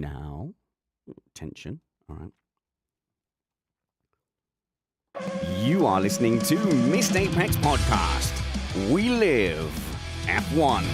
now. Tension. All right. You are listening to Missed Apex Podcast. We live F1.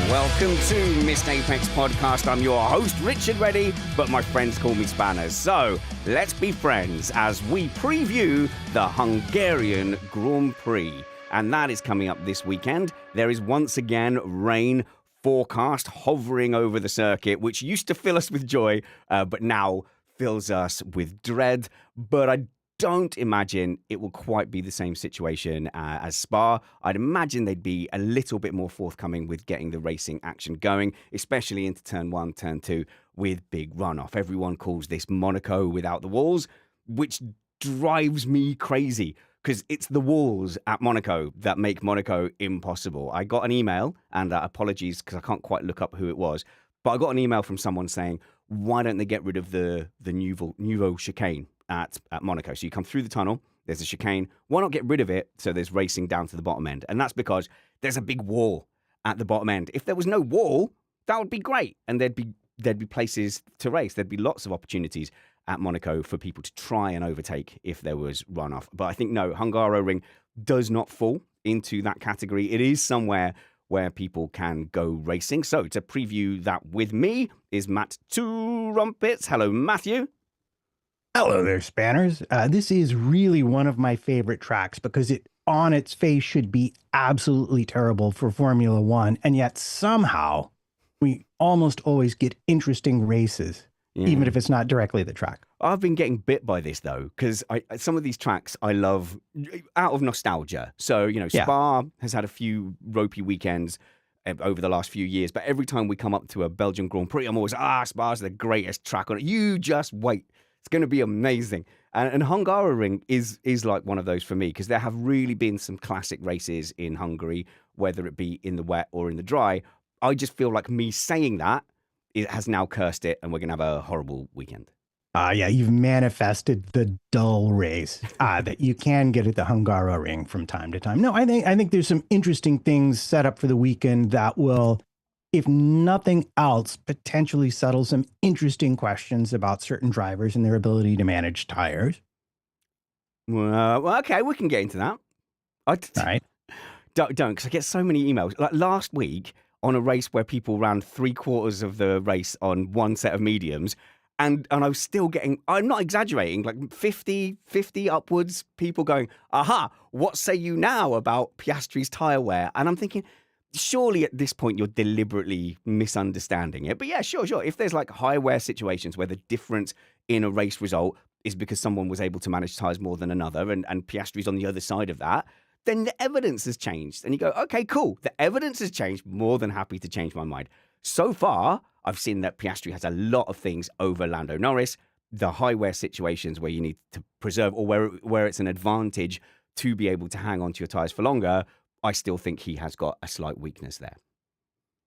Welcome to Missed Apex Podcast. I'm your host, Richard Reddy, but my friends call me Spanners. So let's be friends as we preview the Hungarian Grand Prix. And that is coming up this weekend. There is once again rain forecast hovering over the circuit, which used to fill us with joy, but now fills us with dread. But I don't imagine it will quite be the same situation as Spa. I'd imagine they'd be a little bit more forthcoming with getting the racing action going, especially into turn 1, turn 2 with big runoff. Everyone calls this Monaco without the walls, which drives me crazy because it's the walls at Monaco that make Monaco impossible. I got an email, and apologies because I can't quite look up who it was, but I got an email from someone saying, why don't they get rid of the Nouveau chicane at Monaco? So you come through the tunnel, there's a chicane. Why not get rid of it so there's racing down to the bottom end? And that's because there's a big wall at the bottom end. If there was no wall, that would be great. And there'd be places to race. There'd be lots of opportunities at Monaco for people to try and overtake if there was runoff. But I think, no, Hungaroring does not fall into that category. It is somewhere where people can go racing. So to preview that with me is Matt Trumpets. Hello, Matthew. Hello there, Spanners. This is really one of my favorite tracks because it, on its face, should be absolutely terrible for Formula One, and yet somehow we almost always get interesting races, even if it's not directly the track. I've been getting bit by this, though, because some of these tracks I love out of nostalgia. So, Spa has had a few ropey weekends over the last few years, but every time we come up to a Belgian Grand Prix, I'm always, Spa's the greatest track on it. You just wait. It's going to be amazing. And Hungaroring is like one of those for me, because there have really been some classic races in Hungary, whether it be in the wet or in the dry. I just feel like me saying that, it has now cursed it, and we're going to have a horrible weekend. You've manifested the dull race that you can get at the Hungaroring from time to time. No, I think there's some interesting things set up for the weekend that will, if nothing else, potentially settle some interesting questions about certain drivers and their ability to manage tires. Well, okay, we can get into that. All right. Don't, because I get so many emails. Like last week on a race where people ran 3/4 of the race on one set of mediums, and I was still getting, I'm not exaggerating, like 50 upwards, people going, what say you now about Piastri's tyre wear? And I'm thinking, surely at this point you're deliberately misunderstanding it. But yeah, sure. If there's like high wear situations where the difference in a race result is because someone was able to manage tyres more than another, and Piastri's on the other side of that, then the evidence has changed. And you go, okay, cool. The evidence has changed. More than happy to change my mind. So far, I've seen that Pastri has a lot of things over Lando Norris. The high wear situations where you need to preserve, or where it's an advantage to be able to hang on to your tyres for longer, I still think he has got a slight weakness there.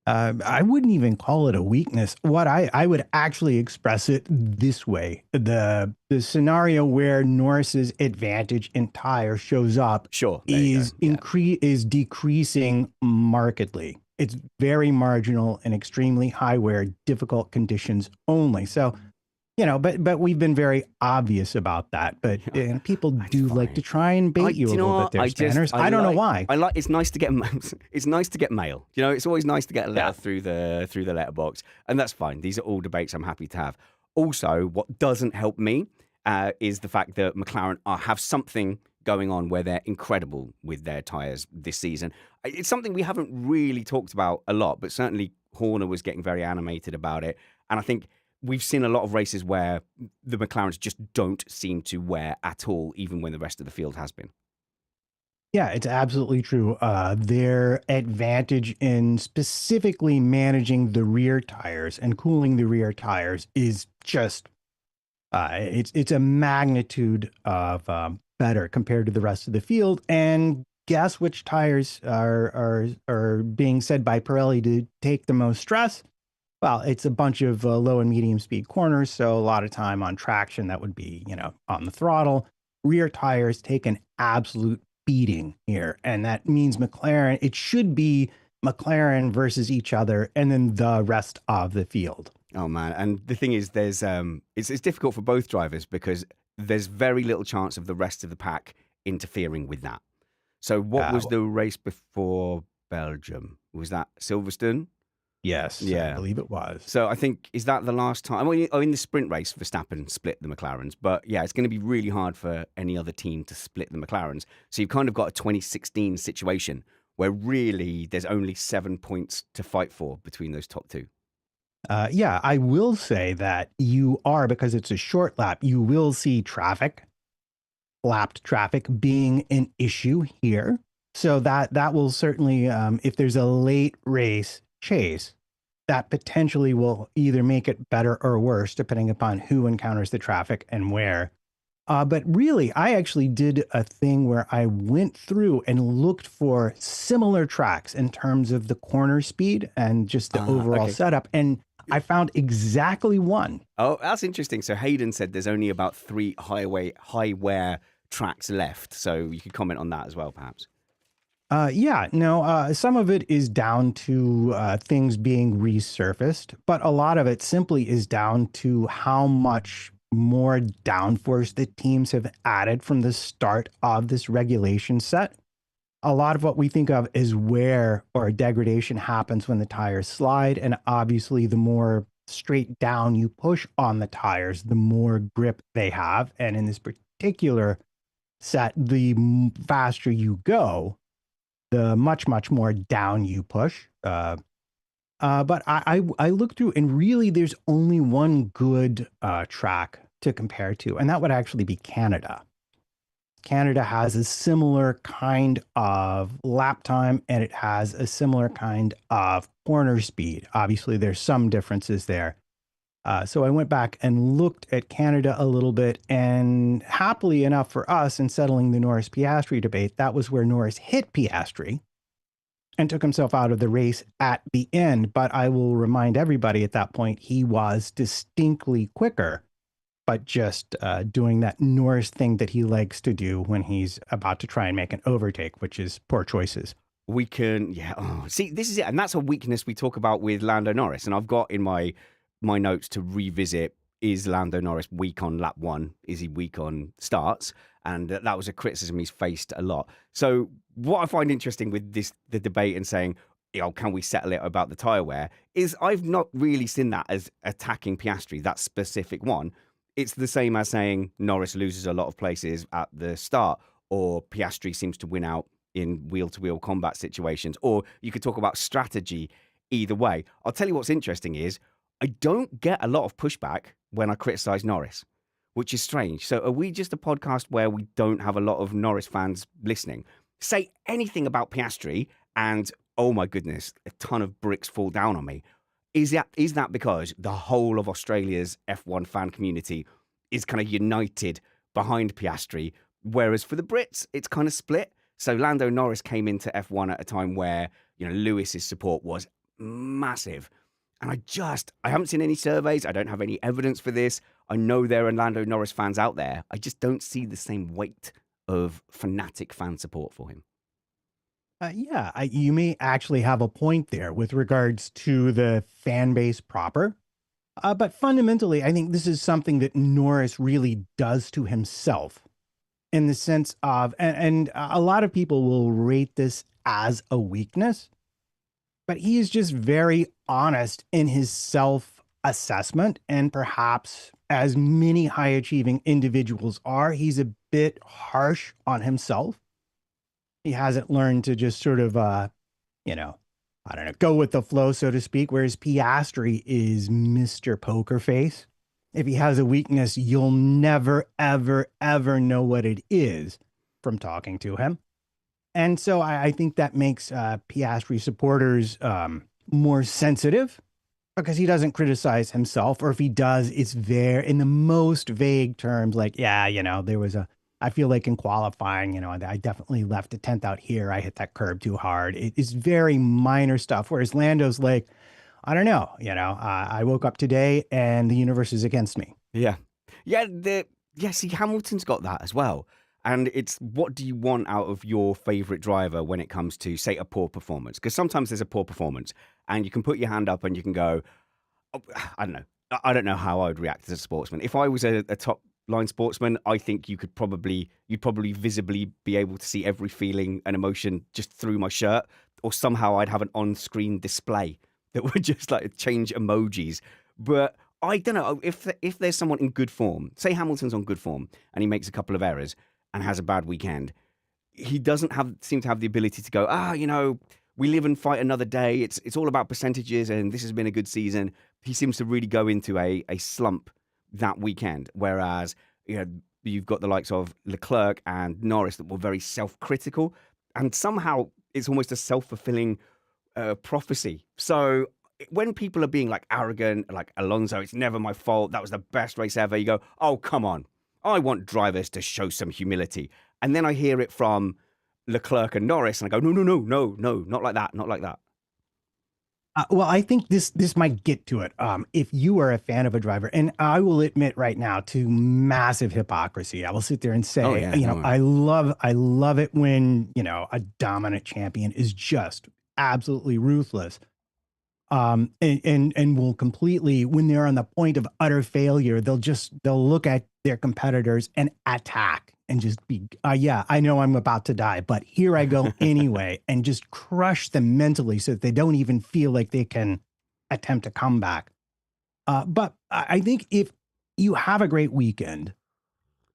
I wouldn't even call it a weakness. What I would actually express it this way. The scenario where Norris's advantage in tire shows up is decreasing markedly. It's very marginal and extremely high wear, difficult conditions only. So, but we've been very obvious about that. But people do like to try and bait you a little bit there, Spanners. I don't know why. It's nice to get mail. It's always nice to get a letter through the letterbox, and that's fine. These are all debates I'm happy to have. Also, what doesn't help me is the fact that McLaren have something going on where they're incredible with their tyres this season. It's something we haven't really talked about a lot, but certainly Horner was getting very animated about it, and I think we've seen a lot of races where the McLarens just don't seem to wear at all, even when the rest of the field has been. Yeah, it's absolutely true. Their advantage in specifically managing the rear tires and cooling the rear tires is just, it's a magnitude of better compared to the rest of the field. And guess which tires are being said by Pirelli to take the most stress? Well, it's a bunch of low and medium speed corners. So a lot of time on traction, that would be, on the throttle. Rear tires take an absolute beating here. And that means McLaren, it should be McLaren versus each other and then the rest of the field. Oh man, and the thing is, there's it's difficult for both drivers because there's very little chance of the rest of the pack interfering with that. So, what was the race before Belgium? Was that Silverstone? Yes, I believe it was. So I think, is that the last time? I mean, in the sprint race, Verstappen split the McLarens. But yeah, it's going to be really hard for any other team to split the McLarens. So you've kind of got a 2016 situation where really there's only 7 points to fight for between those top two. Yeah, I will say that because it's a short lap, you will see lapped traffic being an issue here. So that will certainly, if there's a late race chase, that potentially will either make it better or worse, depending upon who encounters the traffic and where. But really, I actually did a thing where I went through and looked for similar tracks in terms of the corner speed and just the overall setup. And I found exactly one. Oh, that's interesting. So Hayden said there's only about 3 high wear tracks left. So you could comment on that as well, perhaps. Some of it is down to things being resurfaced, but a lot of it simply is down to how much more downforce the teams have added from the start of this regulation set. A lot of what we think of is wear or degradation happens when the tires slide, and obviously the more straight down you push on the tires, the more grip they have. And in this particular set, the faster you go, the much more down you push. But I looked through, and really there's only one good track to compare to, and that would actually be Canada. Canada has a similar kind of lap time, and it has a similar kind of corner speed. Obviously, there's some differences there. So I went back and looked at Canada a little bit, and happily enough for us in settling the Norris-Piastri debate, that was where Norris hit Piastri and took himself out of the race at the end. But I will remind everybody at that point, he was distinctly quicker, but just doing that Norris thing that he likes to do when he's about to try and make an overtake, which is poor choices. We can, see, this is it. And that's a weakness we talk about with Lando Norris. And I've got in my notes to revisit, is Lando Norris weak on lap 1? Is he weak on starts? And that was a criticism he's faced a lot. So what I find interesting with the debate and saying, can we settle it about the tyre wear, is I've not really seen that as attacking Piastri, that specific one. It's the same as saying Norris loses a lot of places at the start, or Piastri seems to win out in wheel-to-wheel combat situations, or you could talk about strategy either way. I'll tell you what's interesting is I don't get a lot of pushback when I criticize Norris, which is strange. So are we just a podcast where we don't have a lot of Norris fans listening? Say anything about Piastri and, oh my goodness, a ton of bricks fall down on me. Is that because the whole of Australia's F1 fan community is kind of united behind Piastri, whereas for the Brits, it's kind of split? So Lando Norris came into F1 at a time where, Lewis's support was massive. And I haven't seen any surveys. I don't have any evidence for this. I know there are Lando Norris fans out there. I just don't see the same weight of fanatic fan support for him. You may actually have a point there with regards to the fan base proper. But fundamentally, I think this is something that Norris really does to himself in the sense of, and a lot of people will rate this as a weakness, but he is just very honest in his self-assessment. And perhaps, as many high-achieving individuals are, he's a bit harsh on himself. He hasn't learned to just sort of, go with the flow, so to speak, whereas Piastri is Mr. Poker Face. If he has a weakness, you'll never, ever, ever know what it is from talking to him. And so I think that makes Piastri supporters more sensitive, because he doesn't criticize himself, or if he does, it's there in the most vague terms, like, I feel like in qualifying, I definitely left a 10th out here. I hit that curb too hard. It's very minor stuff. Whereas Lando's like, I don't know, I woke up today and the universe is against me. Yeah. See, Hamilton's got that as well. And it's what do you want out of your favorite driver when it comes to, say, a poor performance? Because sometimes there's a poor performance and you can put your hand up and you can go, oh, I don't know. I don't know how I would react as a sportsman. If I was a top line sportsman, I think you'd probably visibly be able to see every feeling and emotion just through my shirt, or somehow I'd have an on-screen display that would just like change emojis. But I don't know if there's someone in good form, say Hamilton's on good form and he makes a couple of errors and has a bad weekend, he doesn't seem to have the ability to go, we live and fight another day. It's all about percentages and this has been a good season. He seems to really go into a slump that weekend. Whereas, you've got the likes of Leclerc and Norris that were very self-critical, and somehow it's almost a self-fulfilling prophecy. So when people are being like arrogant, like Alonso, it's never my fault, that was the best race ever, you go, oh, come on. I want drivers to show some humility. And then I hear it from Leclerc and Norris and I go, no, not like that, not like that. Well, I think this might get to it. If you are a fan of a driver, and I will admit right now to massive hypocrisy, I will sit there and say, I love it when, a dominant champion is just absolutely ruthless. And will completely, when they're on the point of utter failure, they'll look at their competitors and attack and just be, I know I'm about to die, but here I go anyway, and just crush them mentally so that they don't even feel like they can attempt a comeback. But I think if you have a great weekend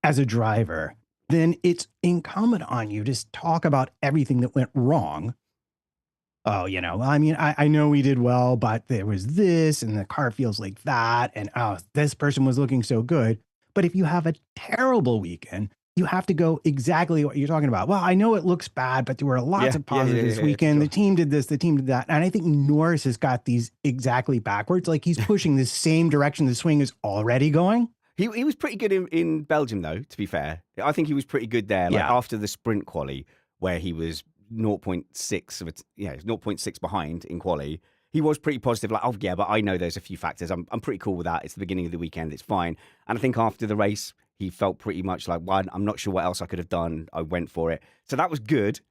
as a driver, then it's incumbent on you to talk about everything that went wrong. Oh, I know we did well, but there was this and the car feels like that. And this person was looking so good. But if you have a terrible weekend, you have to go exactly what you're talking about. Well, I know it looks bad, but there were lots of positives this weekend. Sure. The team did this, the team did that. And I think Norris has got these exactly backwards. Like he's pushing the same direction the swing is already going. He was pretty good in Belgium, though, to be fair. I think he was pretty good there. Like after the sprint quali, where he was 0.6 behind in quali, he was pretty positive. Like, but I know there's a few factors. I'm pretty cool with that. It's the beginning of the weekend. It's fine. And I think after the race, he felt pretty much like, well, I'm not sure what else I could have done. I went for it. So that was good.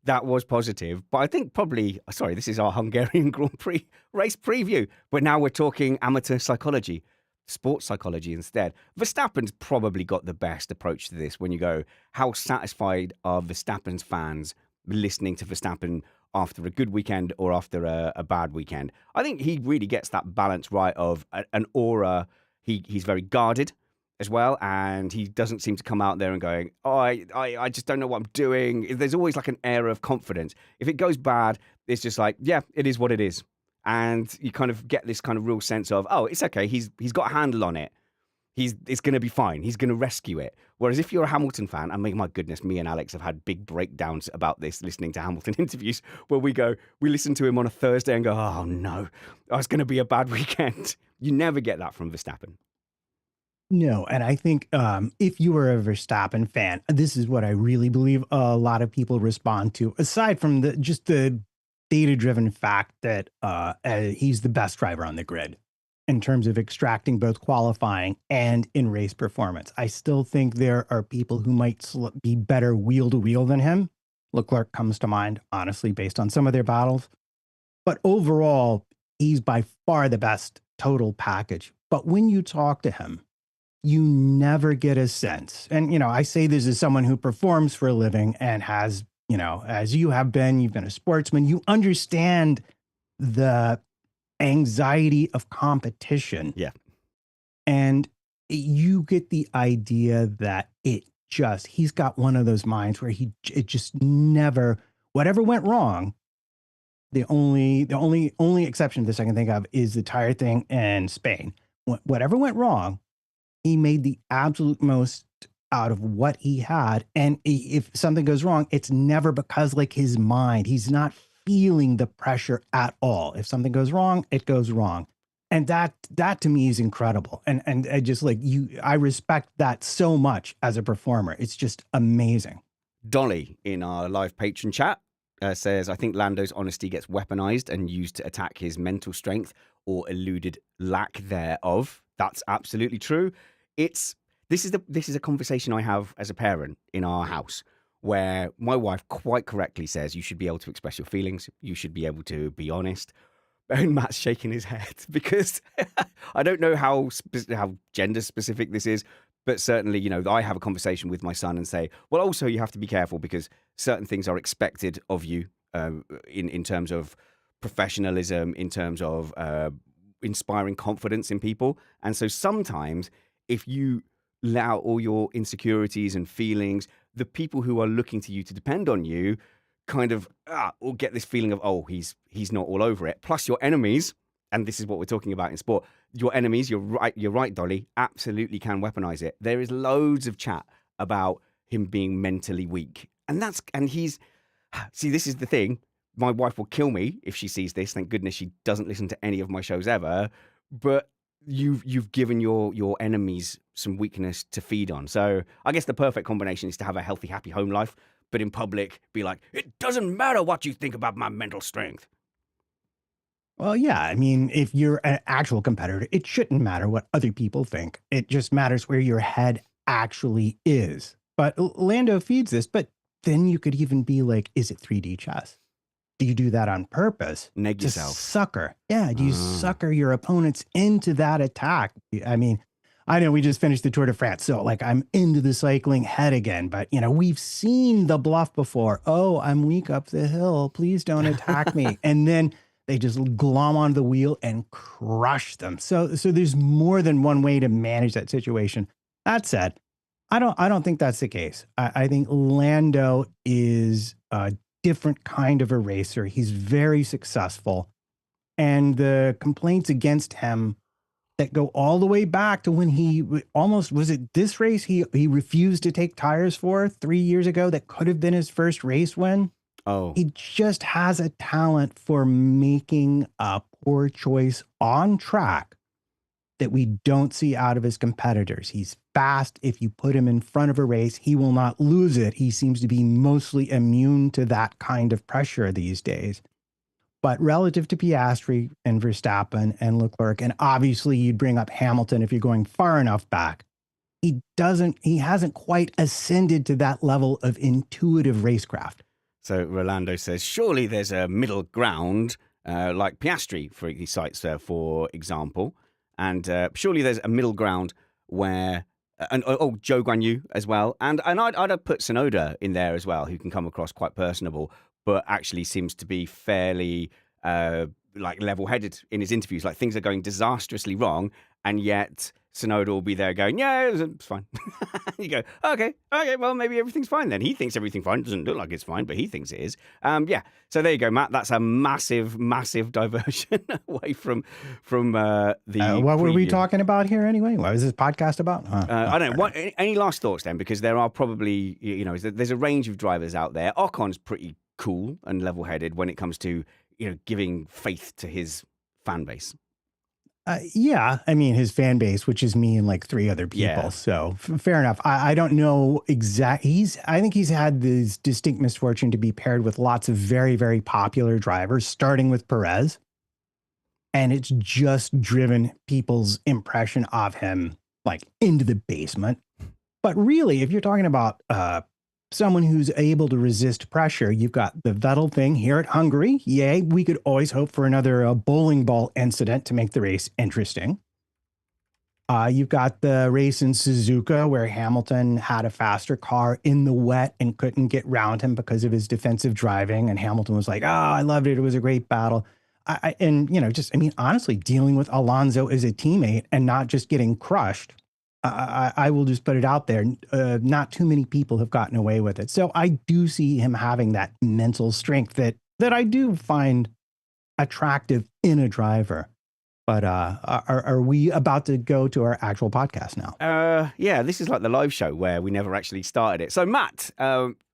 That was positive. But I think this is our Hungarian Grand Prix race preview. But now we're talking amateur psychology, sports psychology instead. Verstappen's probably got the best approach to this when you go, how satisfied are Verstappen's fans listening to Verstappen after a good weekend or after a bad weekend? I think he really gets that balance right of an aura. He's very guarded as well, and he doesn't seem to come out there and going, I just don't know what I'm doing. There's always like an air of confidence. If it goes bad, it's just like, it is what it is. And you kind of get this kind of real sense of, it's okay. He's got a handle on it. It's going to be fine. He's going to rescue it. Whereas if you're a Hamilton fan, and my goodness, me and Alex have had big breakdowns about this listening to Hamilton interviews where we listen to him on a Thursday and go, oh no, it's going to be a bad weekend. You never get that from Verstappen. No, and I think if you were a Verstappen fan, this is what I really believe a lot of people respond to, aside from the data-driven fact that he's the best driver on the grid in terms of extracting both qualifying and in race performance. I still think there are people who might be better wheel to wheel than him. Leclerc comes to mind, honestly, based on some of their battles. But overall, he's by far the best total package. But when you talk to him, you never get a sense. And, I say this as someone who performs for a living and has, as you have been, you've been a sportsman, you understand the anxiety of competition. Yeah. And you get the idea that he's got one of those minds where it just never, whatever went wrong. The only exception to this I can think of is the tire thing in Spain. Whatever went wrong, he made the absolute most out of what he had. And if something goes wrong, it's never because his mind, he's not feeling the pressure at all. If something goes wrong, it goes wrong. And that to me is incredible. And I just I respect that so much as a performer. It's just amazing. Dolly in our live patron chat says, I think Lando's honesty gets weaponized and used to attack his mental strength or eluded lack thereof. That's absolutely true. There's this is a conversation I have as a parent in our house, where my wife quite correctly says you should be able to express your feelings, you should be able to be honest. And Matt's shaking his head because I don't know how gender specific this is, but certainly, I have a conversation with my son and say, well, also you have to be careful because certain things are expected of you in terms of professionalism, in terms of inspiring confidence in people. And so sometimes if you let out all your insecurities and feelings, the people who are looking to you to depend on you kind of will get this feeling of, oh, he's not all over it. Plus your enemies, and this is what we're talking about in sport, your enemies, you're right, Dolly, absolutely can weaponize it. There is loads of chat about him being mentally weak. See, this is the thing. My wife will kill me if she sees this. Thank goodness she doesn't listen to any of my shows ever. But you've given your enemies some weakness to feed on. So I guess the perfect combination is to have a healthy, happy home life, but in public be like, it doesn't matter what you think about my mental strength. Well, yeah. I mean, if you're an actual competitor, it shouldn't matter what other people think. It just matters where your head actually is. But Lando feeds this, but then you could even be like, is it 3D chess? Do you do that on purpose? Neg yourself. Sucker. Yeah. Do you sucker your opponents into that attack? I mean, I know we just finished the Tour de France, so like I'm into the cycling head again, but we've seen the bluff before. Oh, I'm weak up the hill. Please don't attack me. And then they just glom onto the wheel and crush them. So there's more than one way to manage that situation. That said, I don't think that's the case. I think Lando is a different kind of a racer. He's very successful. And the complaints against him that go all the way back to when he almost, was it this race he refused to take tires for 3 years ago that could have been his first race win? Oh. He just has a talent for making a poor choice on track that we don't see out of his competitors. He's fast. If you put him in front of a race, he will not lose it. He seems to be mostly immune to that kind of pressure these days. But relative to Piastri and Verstappen and Leclerc, and obviously you'd bring up Hamilton if you're going far enough back, he hasn't quite ascended to that level of intuitive racecraft. So Rolando says, surely there's a middle ground, like Piastri, he cites for example. And surely there's a middle ground where, Joe Guan Yu as well. And I'd have put Tsunoda in there as well, who can come across quite personable, but actually seems to be fairly level-headed in his interviews. Like things are going disastrously wrong, and yet Tsunoda will be there going, yeah, it's fine. You go, okay, well, maybe everything's fine then. He thinks everything's fine. It doesn't look like it's fine, but he thinks it is. So there you go, Matt. That's a massive, massive diversion away from the what were we talking about here anyway? What was this podcast about? I don't know. Any last thoughts then? Because there are probably, there's a range of drivers out there. Ocon's pretty cool and level-headed when it comes to, giving faith to his fan base. Yeah, I mean, his fan base, which is me and like 3 other people. Yeah. So fair enough. I don't know I think he's had this distinct misfortune to be paired with lots of very, very popular drivers, starting with Perez. And it's just driven people's impression of him like into the basement. But really, if you're talking about someone who's able to resist pressure, you've got the Vettel thing here at Hungary. Yay, we could always hope for another bowling ball incident to make the race interesting. You've got the race in Suzuka where Hamilton had a faster car in the wet and couldn't get round him because of his defensive driving. And Hamilton was like, oh, I loved it. It was a great battle. Honestly, dealing with Alonso as a teammate and not just getting crushed. I will just put it out there. Not too many people have gotten away with it. So I do see him having that mental strength that I do find attractive in a driver. But are we about to go to our actual podcast now? Yeah, this is like the live show where we never actually started it. So Matt,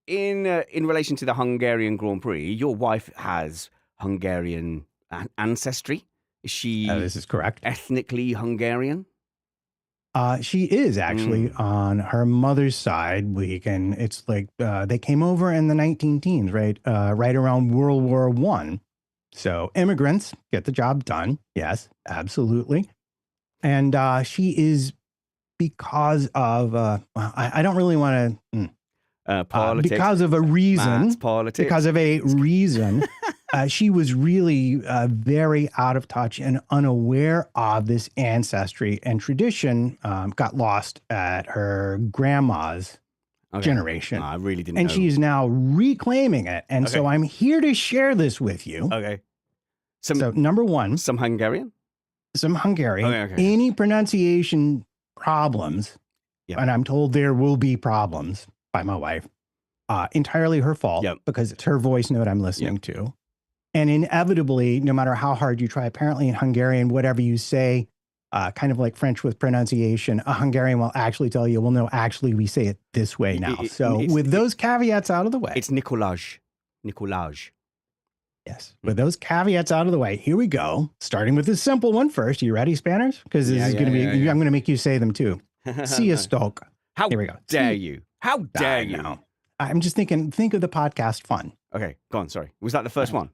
in relation to the Hungarian Grand Prix, your wife has Hungarian ancestry. Is she? This is correct. Ethnically Hungarian? She is actually on her mother's side. It's like they came over in the 19 teens, right? Right around World War I. So immigrants get the job done. Yes, absolutely. And she is because of, I don't really want to, Politics. because of a reason, Maths, politics. because of a reason, she was really very out of touch and unaware of this ancestry and tradition, got lost at her grandma's generation. No, I really didn't and know. she's now reclaiming it. And so I'm here to share this with you. Okay. So number one. Some Hungarian? Some Hungarian. Okay. Any pronunciation problems, and I'm told there will be problems by my wife, entirely her fault because it's her voice note I'm listening to. And inevitably, no matter how hard you try, apparently in Hungarian, whatever you say, kind of like French with pronunciation, a Hungarian will actually tell you, well, no, actually, we say it this way now. So with those caveats out of the way. It's Nicolaj. Nicolaj. Yes. With those caveats out of the way, here we go. Starting with this simple one first. Are you ready, Spanners? Because this is going to be, I'm going to make you say them too. Sziasztok. How here we go. Dare you? How dare you? Know. I'm just thinking, think of the podcast fun. Okay, go on. Sorry. Was that the first one?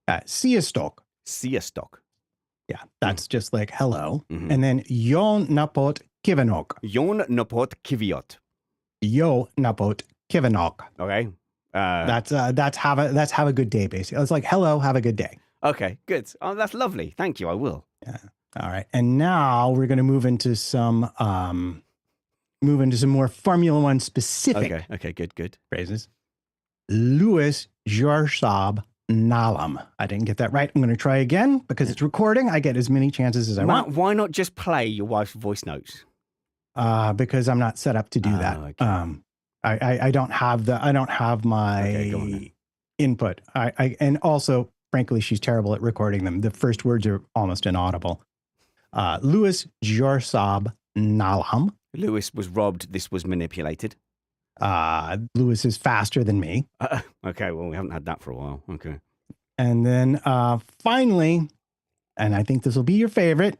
Sziasztok. Sziasztok. Yeah, that's just like hello. And then Jó napot kívánok. Jó napot kívánok. Jó napot kívánok. Okay. That's have a good day, basically. It's like hello, have a good day. Okay, good. Oh, that's lovely. Thank you. I will. Yeah. All right. And now we're going to move into some more Formula One specific. Okay. Good. Phrases. Louis Jorsab Nalam. I didn't get that right. I'm going to try again because it's recording. I get as many chances as I want. Why not just play your wife's voice notes? Because I'm not set up to do that. Okay. I don't have my input. And also, frankly, she's terrible at recording them. The first words are almost inaudible. Louis Jorsab Nalam. Lewis was robbed. This was manipulated. Lewis is faster than me. Okay, well, we haven't had that for a while. Okay. And then finally, and I think this will be your favorite,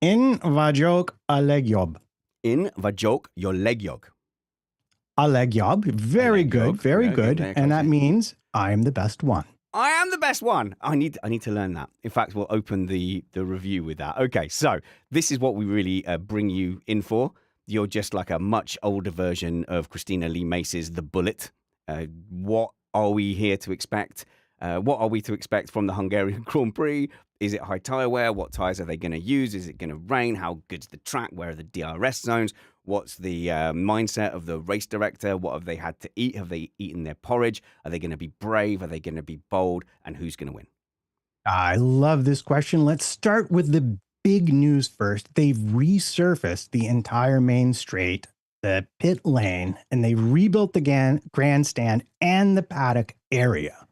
in vagyok a legjobb. In vagyok your legjobb. A legjobb. Very good. Very good. And that means I'm the best one. I am the best one. I need to learn that. In fact, we'll open the review with that. Okay, so this is what we really bring you in for. You're just like a much older version of Christina Lee Mace's The Bullet. What are we here to expect? What are we to expect from the Hungarian Grand Prix? Is it high tyre wear? What tyres are they going to use? Is it going to rain? How good's the track? Where are the DRS zones? What's the mindset of the race director? What have they had to eat? Have they eaten their porridge? Are they going to be brave? Are they going to be bold? And who's going to win? I love this question. Let's start with the big news first. They've resurfaced the entire main straight, the pit lane, and they rebuilt the grandstand and the paddock area.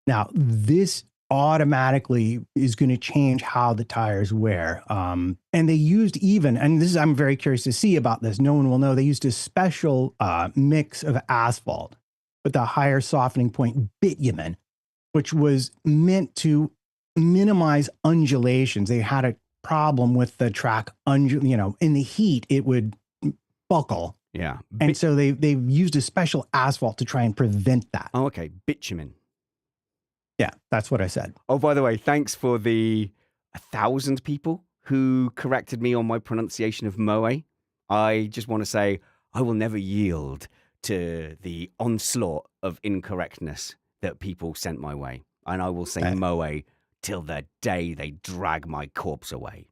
Now, this automatically is going to change how the tires wear. And they used and this is, I'm very curious to see about this. No one will know. They used a special mix of asphalt with a higher softening point bitumen, which was meant to minimize undulations. They had a problem with the track, in the heat, it would buckle. Yeah. And so they've used a special asphalt to try and prevent that. Oh, okay. Bitumen. Yeah, that's what I said. Oh, by the way, thanks for the 1,000 people who corrected me on my pronunciation of Moe. I just want to say I will never yield to the onslaught of incorrectness that people sent my way. And I will say Moe till the day they drag my corpse away.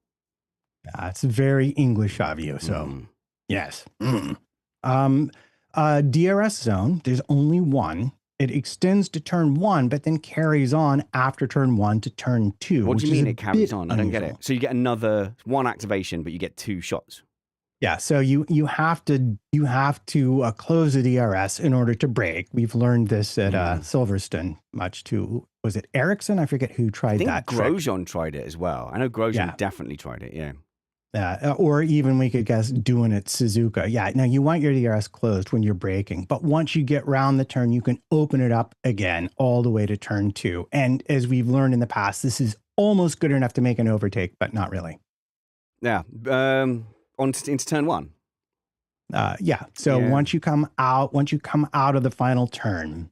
It's very English of you. So, yes. DRS zone, there's only one. It extends to turn 1, but then carries on after turn 1 to turn 2. What do you mean it carries on? I don't get it. So you get another one activation, but you get 2 shots. Yeah, so you have to close the DRS in order to brake. We've learned this at Silverstone, much to, was it Ericsson? I forget who tried that. I think Grosjean tried it as well. I know Grosjean definitely tried it, yeah. Or even we could guess doing it Suzuka. Yeah, now you want your DRS closed when you're braking, but once you get round the turn, you can open it up again all the way to turn 2. And as we've learned in the past, this is almost good enough to make an overtake, but not really. Yeah, into turn 1. So once you come out of the final turn,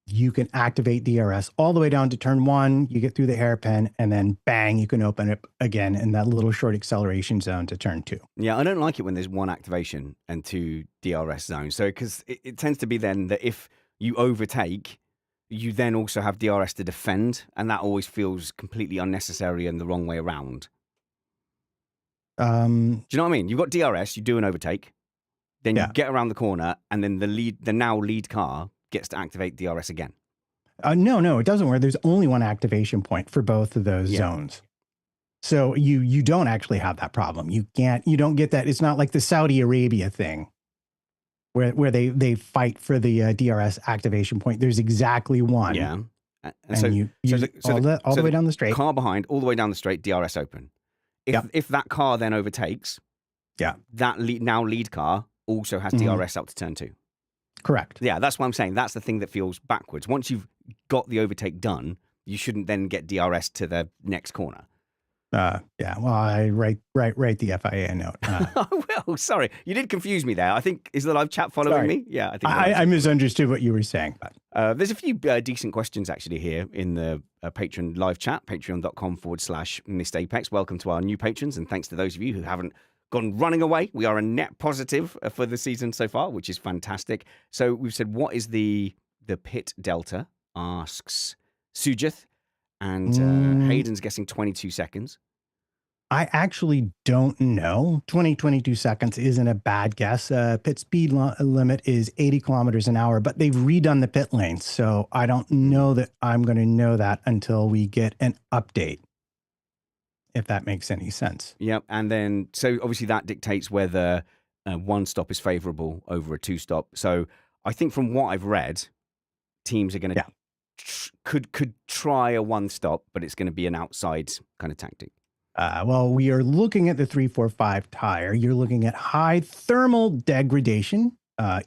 you can activate DRS all the way down to turn 1. You get through the hairpin, and then bang, you can open it again in that little short acceleration zone to turn 2. Yeah, I don't like it when there's 1 activation and 2 DRS zones. So, because it tends to be then that if you overtake, you then also have DRS to defend, and that always feels completely unnecessary and the wrong way around. Do you know what I mean? You've got DRS, you do an overtake, then you get around the corner, and then the now lead car gets to activate DRS again. No, it doesn't work. There's only 1 activation point for both of those zones. So you don't actually have that problem. You don't get that. It's not like the Saudi Arabia thing where they fight for the DRS activation point. There's exactly 1. Yeah. And so all the way down the straight. Car behind, all the way down the straight, DRS open. If that car then overtakes, that now lead car also has DRS up to turn 2. Correct. Yeah, that's what I'm saying. That's the thing that feels backwards. Once you've got the overtake done, you shouldn't then get DRS to the next corner. Well, I write the FIA note. Well, sorry, you did confuse me there. I think, is the live chat following me? Yeah, I think I misunderstood what you were saying. But there's a few decent questions actually here in the Patreon live chat, patreon.com/Missed Apex. Welcome to our new patrons, and thanks to those of you who haven't gone running away. We are a net positive for the season so far, which is fantastic. So we've said, what is the pit delta? Asks Sujith. And Hayden's guessing 22 seconds. I actually don't know. 22 seconds isn't a bad guess. Pit speed limit is 80 kilometers an hour, but they've redone the pit lanes. So I don't know that I'm going to know that until we get an update, if that makes any sense. Yep. And then, so obviously that dictates whether 1 stop is favorable over a 2 stop. So I think from what I've read, teams are going to could try a 1 stop, but it's going to be an outside kind of tactic. Well, we are looking at the 345 tire. You're looking at high thermal degradation.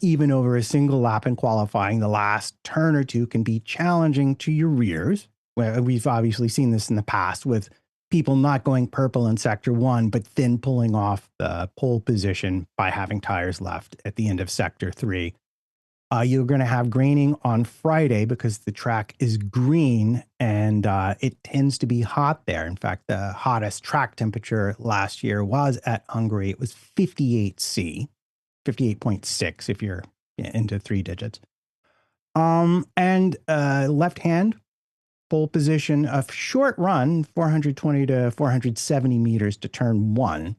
Even over a single lap in qualifying, the last turn or 2 can be challenging to your rears. We've obviously seen this in the past with people not going purple in sector 1, but then pulling off the pole position by having tires left at the end of sector 3. You're going to have graining on Friday because the track is green and it tends to be hot there. In fact, the hottest track temperature last year was at Hungary. It was 58°C, 58.6 if you're into 3 digits. And left hand, pole position, a short run, 420 to 470 meters to turn 1.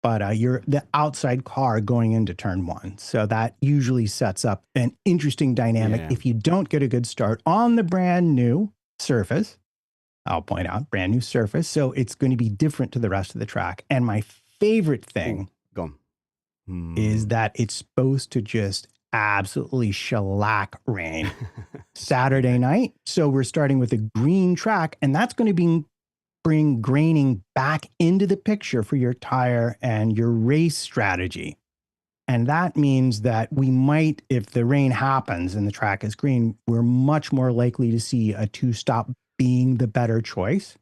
But you're the outside car going into turn 1. So that usually sets up an interesting dynamic if you don't get a good start on the brand new surface. I'll point out, brand new surface. So it's going to be different to the rest of the track. And my favorite thing is that it's supposed to just absolutely shellac rain Saturday night. So we're starting with a green track, and that's going to bring graining back into the picture for your tire and your race strategy. And that means that we might, if the rain happens and the track is green, we're much more likely to see a 2-stop being the better choice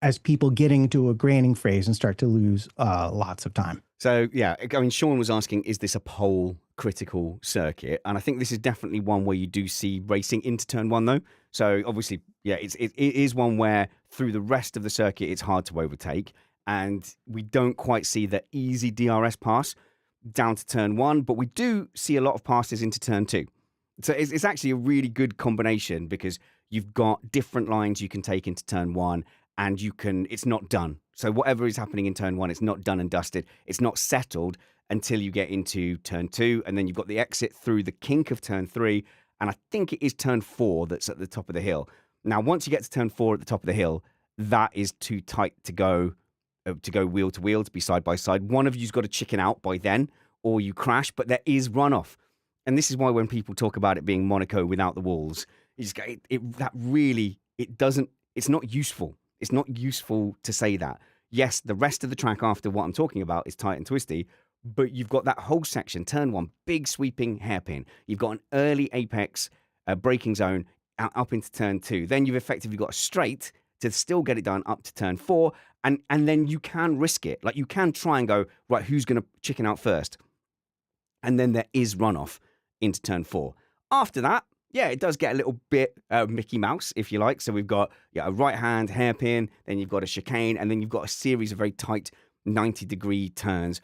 as people get into a graining phase and start to lose lots of time. So, yeah, I mean, Sean was asking, is this a pole critical circuit? And I think this is definitely one where you do see racing into turn 1, though. So, obviously, yeah, it is one where through the rest of the circuit, it's hard to overtake. And we don't quite see the easy DRS pass down to turn 1, but we do see a lot of passes into turn 2. So, it's actually a really good combination because you've got different lines you can take into turn 1. And it's not done. So whatever is happening in turn 1, it's not done and dusted. It's not settled until you get into turn 2. And then you've got the exit through the kink of turn 3. And I think it is turn 4 that's at the top of the hill. Now, once you get to turn 4 at the top of the hill, that is too tight to go wheel to wheel, to be side by side. One of you's got to chicken out by then, or you crash, but there is runoff. And this is why when people talk about it being Monaco without the walls, it's not useful. It's not useful to say that. Yes, the rest of the track after what I'm talking about is tight and twisty, but you've got that whole section, turn 1, big sweeping hairpin. You've got an early apex braking zone up into turn 2. Then you've effectively got a straight to still get it done up to turn 4. And then you can risk it. Like you can try and go, right, who's going to chicken out first? And then there is runoff into turn 4. After that, yeah, it does get a little bit Mickey Mouse, if you like. So we've got a right-hand hairpin, then you've got a chicane, and then you've got a series of very tight 90-degree turns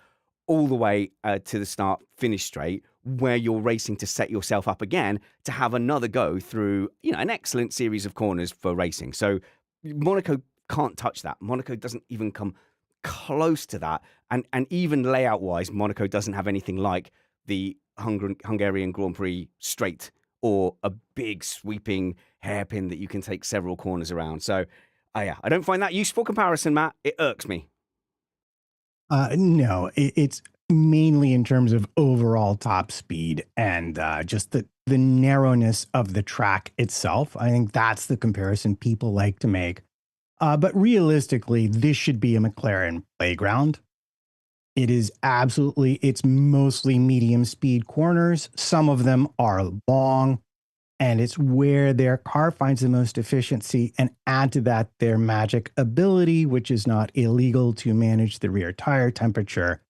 all the way to the start, finish straight, where you're racing to set yourself up again to have another go through, an excellent series of corners for racing. So Monaco can't touch that. Monaco doesn't even come close to that. And even layout-wise, Monaco doesn't have anything like the Hungarian Grand Prix straight or a big sweeping hairpin that you can take several corners around. So, I don't find that useful comparison, Matt. It irks me. No, it's mainly in terms of overall top speed and just the narrowness of the track itself. I think that's the comparison people like to make. But realistically, this should be a McLaren playground. It's mostly medium speed corners. Some of them are long, and it's where their car finds the most efficiency, and add to that their magic ability, which is not illegal, to manage the rear tire temperature.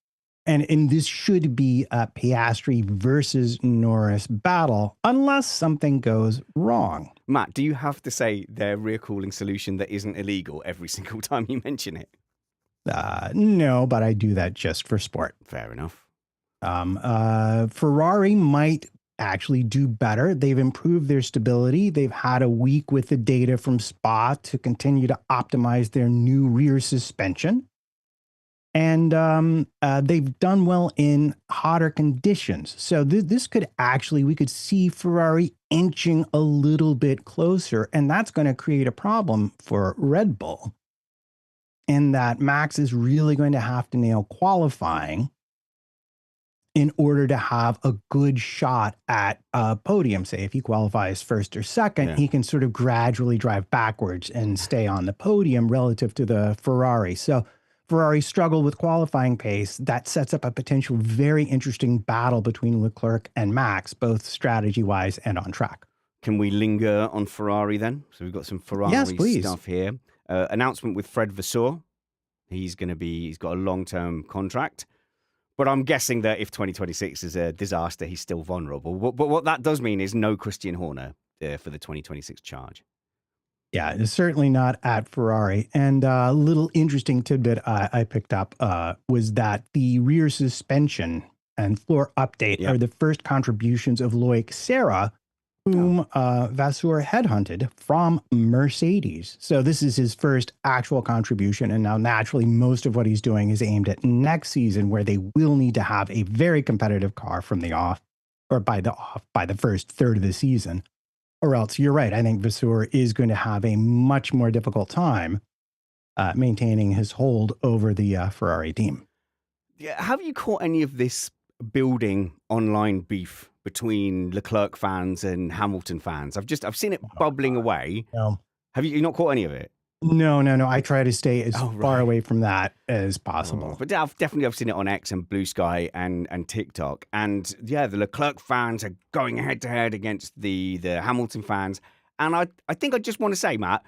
And this should be a Piastri versus Norris battle, unless something goes wrong. Matt, do you have to say their rear cooling solution that isn't illegal every single time you mention it? No, but I do that just for sport. Fair enough. Ferrari might actually do better. They've improved their stability. They've had a week with the data from Spa to continue to optimize their new rear suspension. And they've done well in hotter conditions. So this could actually, we could see Ferrari inching a little bit closer, and that's going to create a problem for Red Bull, in that Max is really going to have to nail qualifying in order to have a good shot at a podium. Say if he qualifies first or second, he can sort of gradually drive backwards and stay on the podium relative to the Ferrari. So Ferrari struggled with qualifying pace. That sets up a potential very interesting battle between Leclerc and Max, both strategy-wise and on track. Can we linger on Ferrari then? So we've got some Ferrari stuff here. Announcement with Fred Vasseur. He's got a long-term contract. But I'm guessing that if 2026 is a disaster, he's still vulnerable. But what that does mean is no Christian Horner for the 2026 charge. Yeah, it's certainly not at Ferrari. And a little interesting tidbit I picked up was that the rear suspension and floor update are the first contributions of Loic Serra, whom Vasseur headhunted from Mercedes. So this is his first actual contribution. And now naturally, most of what he's doing is aimed at next season, where they will need to have a very competitive car from the off, or by the first third of the season. Or else, you're right, I think Vasseur is going to have a much more difficult time maintaining his hold over the Ferrari team. Yeah, have you caught any of this building online beef between Leclerc fans and Hamilton fans? I've seen it bubbling away. No. Have you not caught any of it? No. I try to stay as far away from that as possible. But I've seen it on X and Blue Sky and TikTok. And yeah, the Leclerc fans are going head to head against the Hamilton fans. And I think I just want to say, Matt,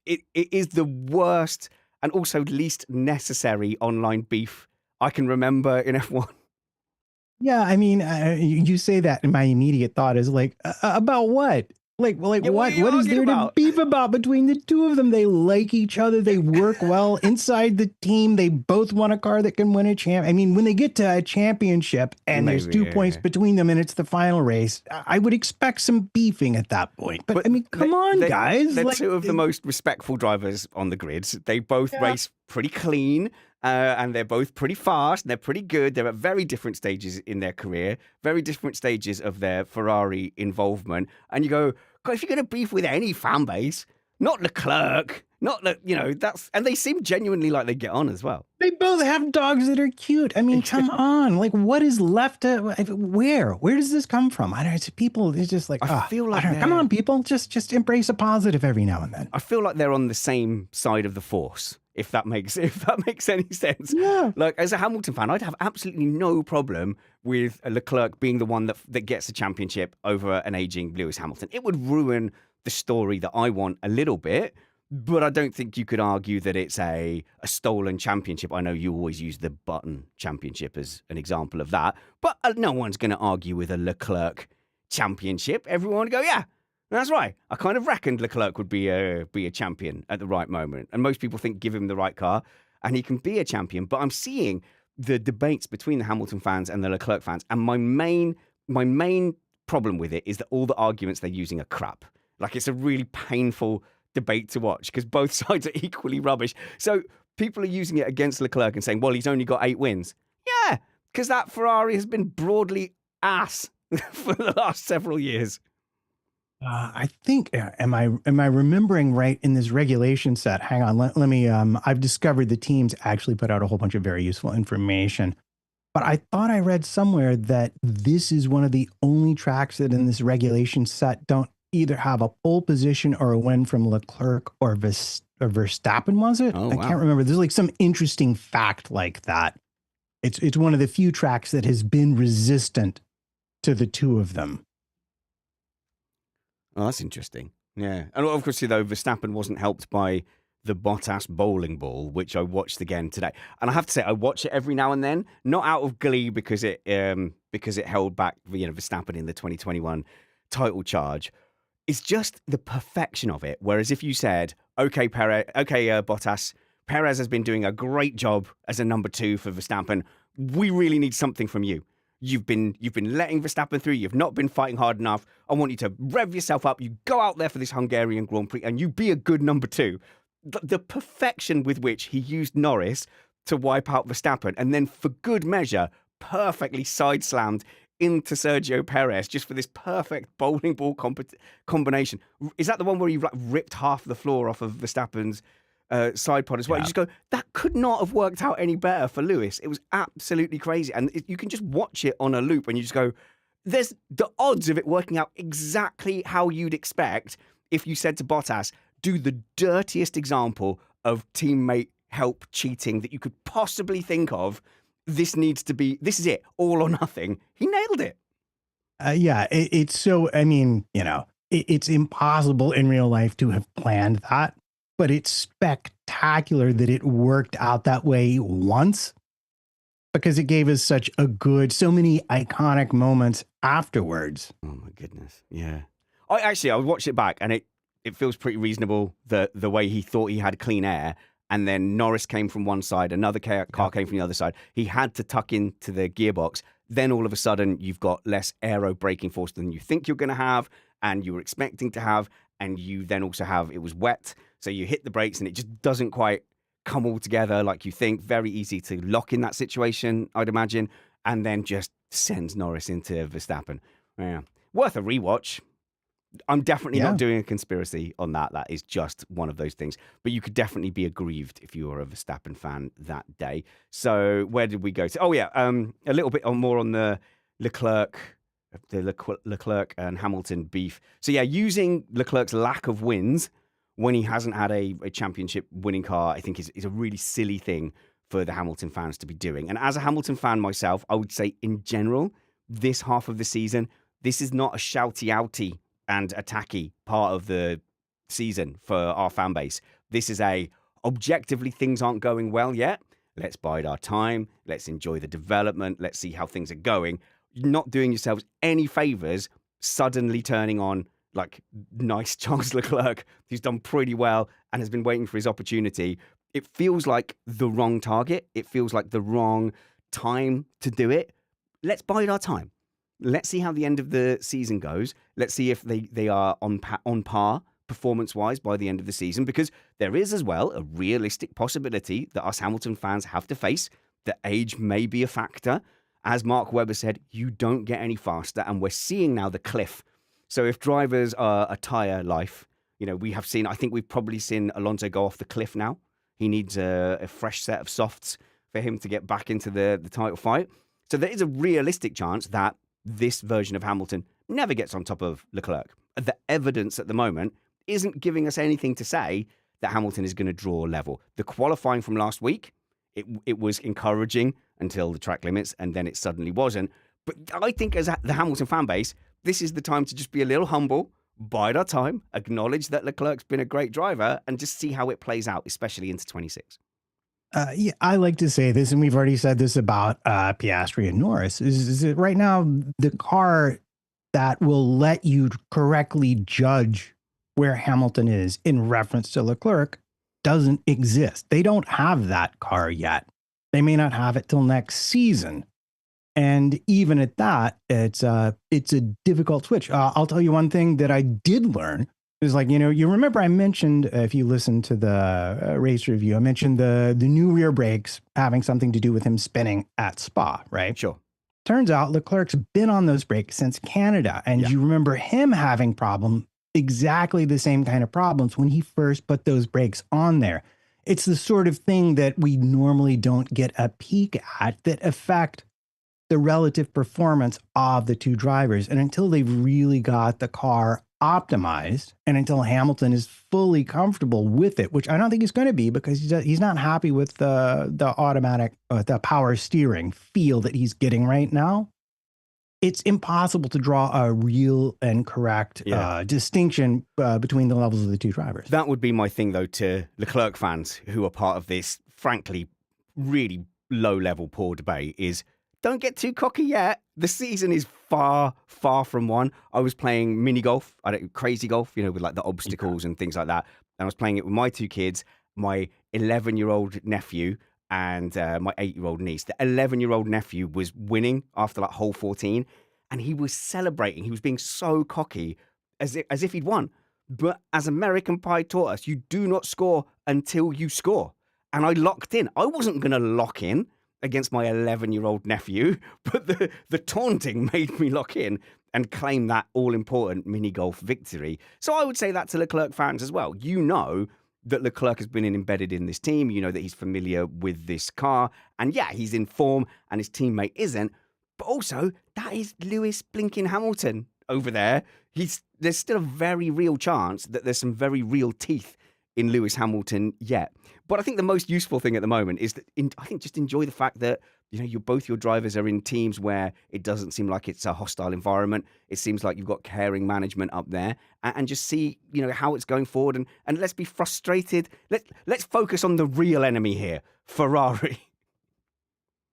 it is the worst and also least necessary online beef I can remember in F1. Yeah, I mean, you say that, and my immediate thought is like, about what? What is there to beef about between the two of them? They like each other. They work well inside the team. They both want a car that can win a champ. I mean, when they get to a championship and there's 2 points between them and it's the final race, I would expect some beefing at that point. But I mean, come on, guys. They're two of the most respectful drivers on the grid. They both race pretty clean. And they're both pretty fast. They're pretty good. They're at very different stages in their career, very different stages of their Ferrari involvement. And you go, God, if you're going to beef with any fan base, not Leclerc, and they seem genuinely like they get on as well. They both have dogs that are cute. I mean, come on. What is left? Where does this come from? I don't know. It's people. It's just like, I feel like, come on, people. Just embrace a positive every now and then. I feel like they're on the same side of the force. If that makes any sense. Yeah. Like, as a Hamilton fan, I'd have absolutely no problem with Leclerc being the one that gets the championship over an aging Lewis Hamilton. It would ruin the story that I want a little bit, but I don't think you could argue that it's a stolen championship. I know you always use the Button championship as an example of that, but no one's going to argue with a Leclerc championship. Everyone would go, yeah, That's right. I kind of reckoned Leclerc would be a champion at the right moment. And most people think give him the right car and he can be a champion. But I'm seeing the debates between the Hamilton fans and the Leclerc fans. And my main problem with it is that all the arguments they're using are crap. Like, it's a really painful debate to watch because both sides are equally rubbish. So people are using it against Leclerc and saying, well, he's only got 8 wins. Yeah, because that Ferrari has been broadly ass for the last several years. I think, am I remembering right in this regulation set? Hang on, let me, I've discovered the teams actually put out a whole bunch of very useful information. But I thought I read somewhere that this is one of the only tracks that in this regulation set don't either have a pole position or a win from Leclerc or Verstappen, was it? Oh, I can't remember. There's like some interesting fact like that. It's one of the few tracks that has been resistant to the two of them. Oh, that's interesting. Yeah. And of course, though, Verstappen wasn't helped by the Bottas bowling ball, which I watched again today. And I have to say, I watch it every now and then, not out of glee because it held back, Verstappen in the 2021 title charge. It's just the perfection of it. Whereas if you said, okay, Bottas, Perez has been doing a great job as a number 2 for Verstappen. We really need something from you. You've been letting Verstappen through. You've not been fighting hard enough. I want you to rev yourself up. You go out there for this Hungarian Grand Prix and you be a good number 2. The perfection with which he used Norris to wipe out Verstappen and then for good measure perfectly side slammed into Sergio Perez just for this perfect bowling ball combination. Is that the one where he ripped half the floor off of Verstappen's side pod as well? Yeah. You just go, that could not have worked out any better for Lewis. It was absolutely crazy. And you can just watch it on a loop and you just go, there's the odds of it working out exactly how you'd expect if you said to Bottas, do the dirtiest example of teammate help cheating that you could possibly think of. This is it, all or nothing. He nailed it. Yeah, it's so, I mean, it's impossible in real life to have planned that, but it's spectacular that it worked out that way once because it gave us so many iconic moments afterwards. Oh my goodness. Yeah. I watched it back and it feels pretty reasonable the way he thought he had clean air. And then Norris came from one side, another car came from the other side. He had to tuck into the gearbox. Then all of a sudden, you've got less aero braking force than you think you're going to have and you were expecting to have. And you then also have, it was wet. So you hit the brakes and it just doesn't quite come all together like you think. Very easy to lock in that situation, I'd imagine. And then just sends Norris into Verstappen. Yeah. Worth a rewatch. I'm definitely not doing a conspiracy on that. That is just one of those things. But you could definitely be aggrieved if you were a Verstappen fan that day. So where did we go to? Oh, yeah, a little bit more on the Leclerc and Hamilton beef. So, yeah, using Leclerc's lack of wins when he hasn't had a championship winning car, I think is a really silly thing for the Hamilton fans to be doing. And as a Hamilton fan myself, I would say in general, this half of the season, this is not a shouty-outy and attacky part of the season for our fan base. This is objectively things aren't going well yet. Let's bide our time. Let's enjoy the development. Let's see how things are going. You're not doing yourselves any favors suddenly turning on like nice Charles Leclerc, who's done pretty well and has been waiting for his opportunity. It feels like the wrong target. It feels like the wrong time to do it. Let's bide our time. Let's see how the end of the season goes. Let's see if they are on par performance-wise by the end of the season, because there is as well a realistic possibility that us Hamilton fans have to face that age may be a factor. As Mark Webber said, you don't get any faster, and we're seeing now the cliff. So if drivers are a tyre life, I think we've probably seen Alonso go off the cliff now. He needs a fresh set of softs for him to get back into the title fight. So there is a realistic chance that this version of Hamilton never gets on top of Leclerc. The evidence at the moment isn't giving us anything to say that Hamilton is going to draw level. The qualifying from last week, it was encouraging until the track limits, and then it suddenly wasn't. But I think as the Hamilton fan base, this is the time to just be a little humble, bide our time, acknowledge that Leclerc's been a great driver, and just see how it plays out, especially into 26. Yeah, I like to say this, and we've already said this about Piastri and Norris, is that right now the car that will let you correctly judge where Hamilton is in reference to Leclerc doesn't exist. They don't have that car yet. They may not have it till next season. And even at that, it's a difficult switch. I'll tell you one thing that I did learn is, like, you remember I mentioned, if you listen to the race review, I mentioned the new rear brakes having something to do with him spinning at Spa, right? Sure. Turns out Leclerc's been on those brakes since Canada. And you remember him having exactly the same kind of problems when he first put those brakes on there. It's the sort of thing that we normally don't get a peek at that affect the relative performance of the two drivers. And until they've really got the car optimized, and until Hamilton is fully comfortable with it, which I don't think he's going to be, because he's not happy with the automatic, the power steering feel that he's getting right now, it's impossible to draw a real and correct distinction between the levels of the two drivers. That would be my thing, though, to Leclerc fans who are part of this, frankly, really low-level poor debate, is don't get too cocky yet. The season is far, far from won. I was playing mini golf, crazy golf, with like the obstacles and things like that. And I was playing it with my two kids, my 11-year-old nephew and my 8-year-old niece. The 11-year-old nephew was winning after like hole 14, and he was celebrating. He was being so cocky as if he'd won. But as American Pie taught us, you do not score until you score. And I locked in. I wasn't going to lock in against my 11-year-old nephew, but the taunting made me lock in and claim that all-important mini-golf victory. So I would say that to Leclerc fans as well. You know that Leclerc has been embedded in this team. You know that he's familiar with this car. And yeah, he's in form and his teammate isn't. But also, that is Lewis blinking Hamilton over there. There's still a very real chance that there's some very real teeth in Lewis Hamilton yet. But I think the most useful thing at the moment is that I think just enjoy the fact that both your drivers are in teams where it doesn't seem like it's a hostile environment. It seems like you've got caring management up there, and just see how it's going forward. And let's be frustrated. Let's focus on the real enemy here, Ferrari.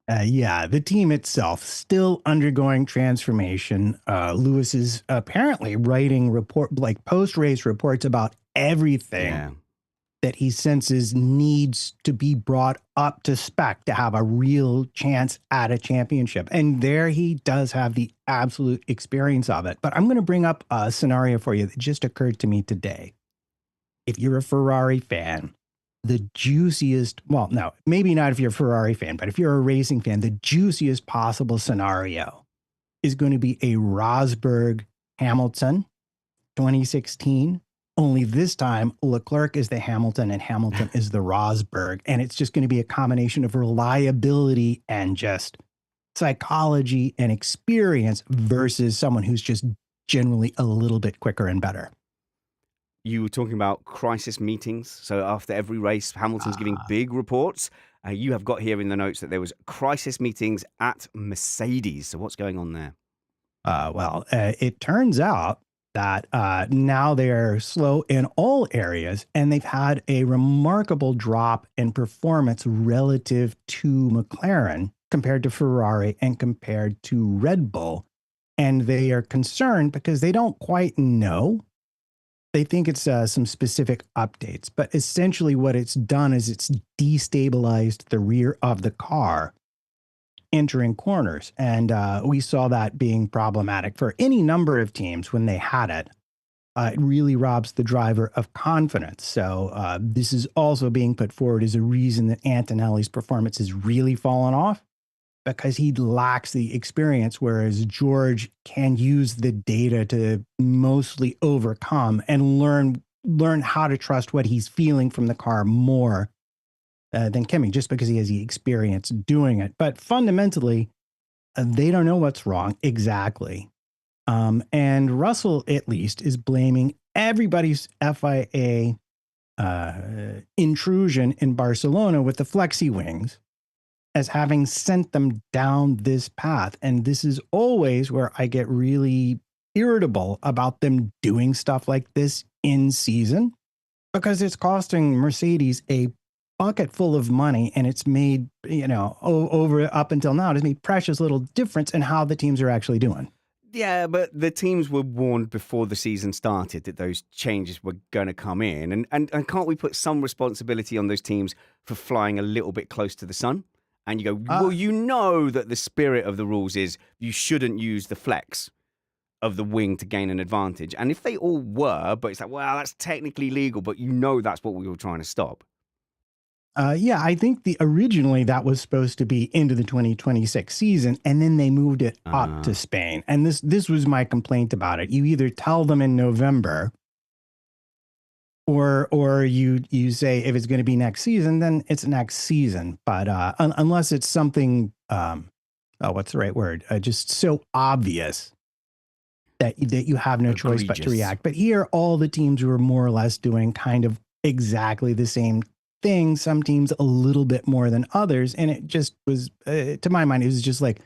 The team itself still undergoing transformation. Lewis is apparently writing post-race reports about everything that he senses needs to be brought up to spec to have a real chance at a championship. And there he does have the absolute experience of it. But I'm going to bring up a scenario for you that just occurred to me today. If you're a Ferrari fan, the juiciest, well, no, maybe not if you're a Ferrari fan, but if you're a racing fan, the juiciest possible scenario is going to be a Rosberg Hamilton 2016. Only this time, Leclerc is the Hamilton and Hamilton is the Rosberg. And it's just going to be a combination of reliability and just psychology and experience versus someone who's just generally a little bit quicker and better. You were talking about crisis meetings. So after every race, Hamilton's giving big reports. You have got here in the notes that there was crisis meetings at Mercedes. So what's going on there? It turns out that now they're slow in all areas, and they've had a remarkable drop in performance relative to McLaren compared to Ferrari and compared to Red Bull. And they are concerned because they don't quite know. They think it's some specific updates, but essentially what it's done is it's destabilized the rear of the car entering corners. And we saw that being problematic for any number of teams when they had it. It really robs the driver of confidence. So this is also being put forward as a reason that Antonelli's performance has really fallen off, because he lacks the experience, whereas George can use the data to mostly overcome and learn how to trust what he's feeling from the car more than Kimi, just because he has the experience doing it. But fundamentally, they don't know what's wrong exactly. And Russell, at least, is blaming everybody's FIA intrusion in Barcelona with the Flexi-wings as having sent them down this path. And this is always where I get really irritable about them doing stuff like this in season, because it's costing Mercedes a bucket full of money, and it's made, over up until now, it's made precious little difference in how the teams are actually doing. Yeah, but the teams were warned before the season started that those changes were going to come in. And can't we put some responsibility on those teams for flying a little bit close to the sun? And you go, well, you know that the spirit of the rules is you shouldn't use the flex of the wing to gain an advantage. And if they all were, but it's like, well, that's technically legal, but you know that's what we were trying to stop. Yeah, I think originally that was supposed to be into the 2026 season, and then they moved it up to Spain. And this was my complaint about it. You either tell them in November, or you say if it's going to be next season, then it's next season. But unless it's something, what's the right word? Just so obvious that you have no choice but to react. But here, all the teams were more or less doing kind of exactly the same thing. Some teams a little bit more than others, and it just was, to my mind, it was just like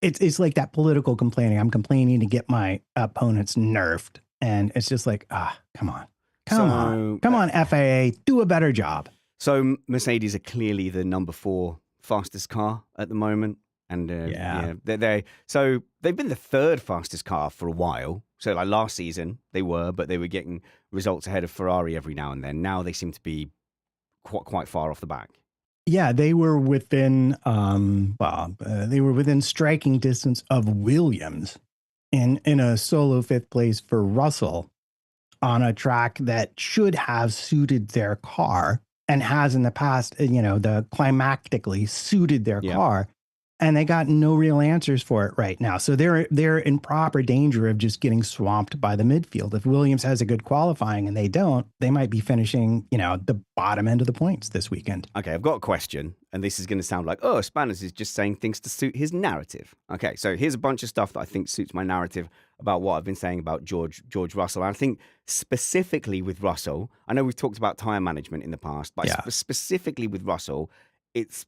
it's like that political complaining. I'm complaining to get my opponents nerfed, and it's just like, come on, FAA, do a better job. So Mercedes are clearly the number 4 fastest car at the moment. And so they've been the 3rd fastest car for a while. So like last season they were, but they were getting results ahead of Ferrari every now and then. Now they seem to be quite far off the back. Yeah, they were within striking distance of Williams in a solo 5th place for Russell on a track that should have suited their car and has in the past, the climactically suited their car. And they got no real answers for it right now. So they're in proper danger of just getting swamped by the midfield. If Williams has a good qualifying and they don't, they might be finishing, the bottom end of the points this weekend. Okay, I've got a question, and this is going to sound like, Spanners is just saying things to suit his narrative. Okay, so here's a bunch of stuff that I think suits my narrative about what I've been saying about George Russell. And I think specifically with Russell, I know we've talked about tyre management in the past, but specifically with Russell, it's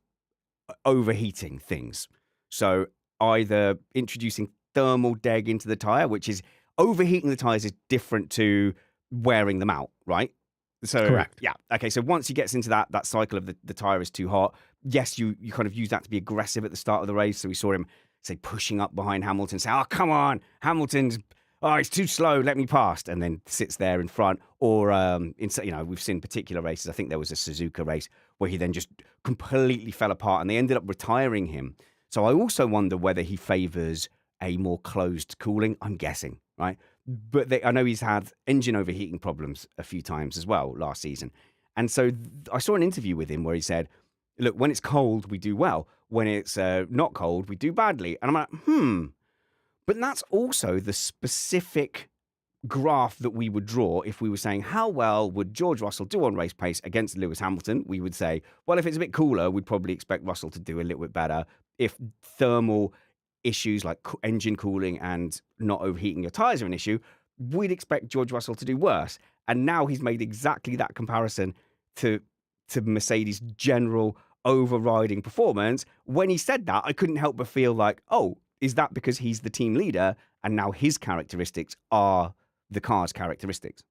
overheating things. So either introducing thermal deg into the tire, which is overheating the tires is different to wearing them out, right? So correct. Yeah. Okay. So once he gets into that cycle of the tire is too hot, yes, you kind of use that to be aggressive at the start of the race. So we saw him say pushing up behind Hamilton, say, "Oh, come on, Hamilton's it's too slow, let me pass," and then sits there in front. Or we've seen particular races. I think there was a Suzuka race where he then just completely fell apart, and they ended up retiring him. So I also wonder whether he favors a more closed cooling. I'm guessing, right? But I know he's had engine overheating problems a few times as well last season. And so I saw an interview with him where he said, look, when it's cold, we do well. When it's not cold, we do badly. And I'm like, But that's also the specific graph that we would draw if we were saying, how well would George Russell do on race pace against Lewis Hamilton? We would say, well, if it's a bit cooler, we'd probably expect Russell to do a little bit better. If thermal issues like engine cooling and not overheating your tyres are an issue, we'd expect George Russell to do worse. And now he's made exactly that comparison to Mercedes' general overriding performance. When he said that, I couldn't help but feel like, is that because he's the team leader and now his characteristics are the car's characteristics?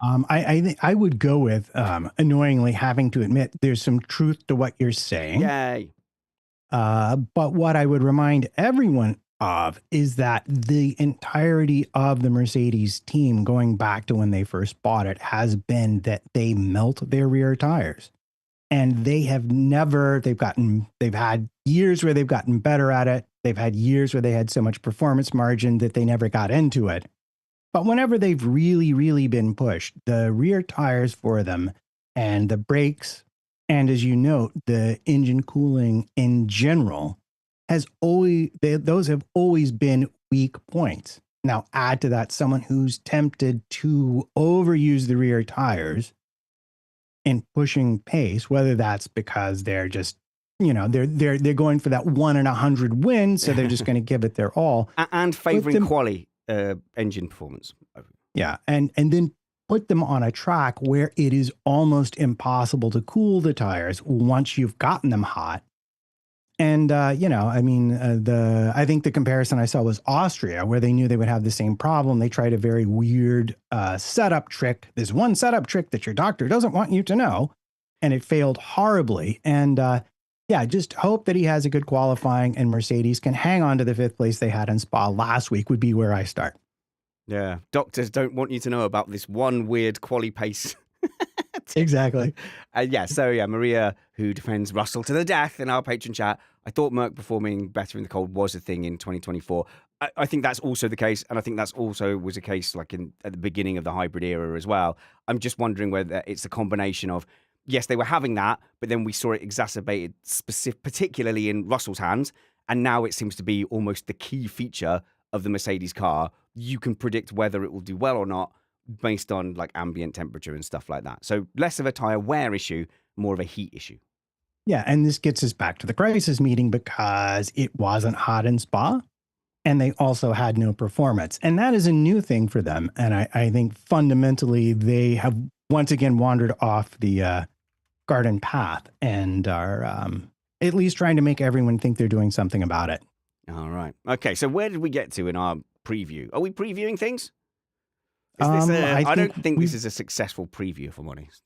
I would go with, annoyingly having to admit there's some truth to what you're saying. Yay. But what I would remind everyone of is that the entirety of the Mercedes team, going back to when they first bought it, has been that they melt their rear tires. And they've had years where they've gotten better at it. They've had years where they had so much performance margin that they never got into it. But whenever they've really, really been pushed, the rear tires for them and the brakes, and as you note, the engine cooling in general those have always been weak points. Now add to that someone who's tempted to overuse the rear tires in pushing pace, whether that's because they're just, they're going for that 1 in 100 win, so they're just going to give it their all. And favoring quali engine performance. Yeah, and then put them on a track where it is almost impossible to cool the tires once you've gotten them hot. And, I think the comparison I saw was Austria, where they knew they would have the same problem. They tried a very weird setup trick. There's one setup trick that your doctor doesn't want you to know, and it failed horribly. And Yeah, just hope that he has a good qualifying and Mercedes can hang on to the 5th place they had in Spa last week would be where I start. Yeah, doctors don't want you to know about this one weird quali pace. Exactly. So Maria, who defends Russell to the death in our patron chat, I thought Merc performing better in the cold was a thing in 2024. I think that's also the case, and I think that's also was a case like at the beginning of the hybrid era as well. I'm just wondering whether it's a combination of, yes, they were having that, but then we saw it exacerbated particularly in Russell's hands, and now it seems to be almost the key feature of the Mercedes car. You can predict whether it will do well or not based on like ambient temperature and stuff like that. So less of a tire wear issue, more of a heat issue. Yeah, and this gets us back to the crisis meeting because it wasn't hot in Spa and they also had no performance. And that is a new thing for them. And I think fundamentally they have once again wandered off the garden path and are at least trying to make everyone think they're doing something about it. All right. Okay, so where did we get to in our preview? Are we previewing things? I don't think this is a successful preview, if I'm honest.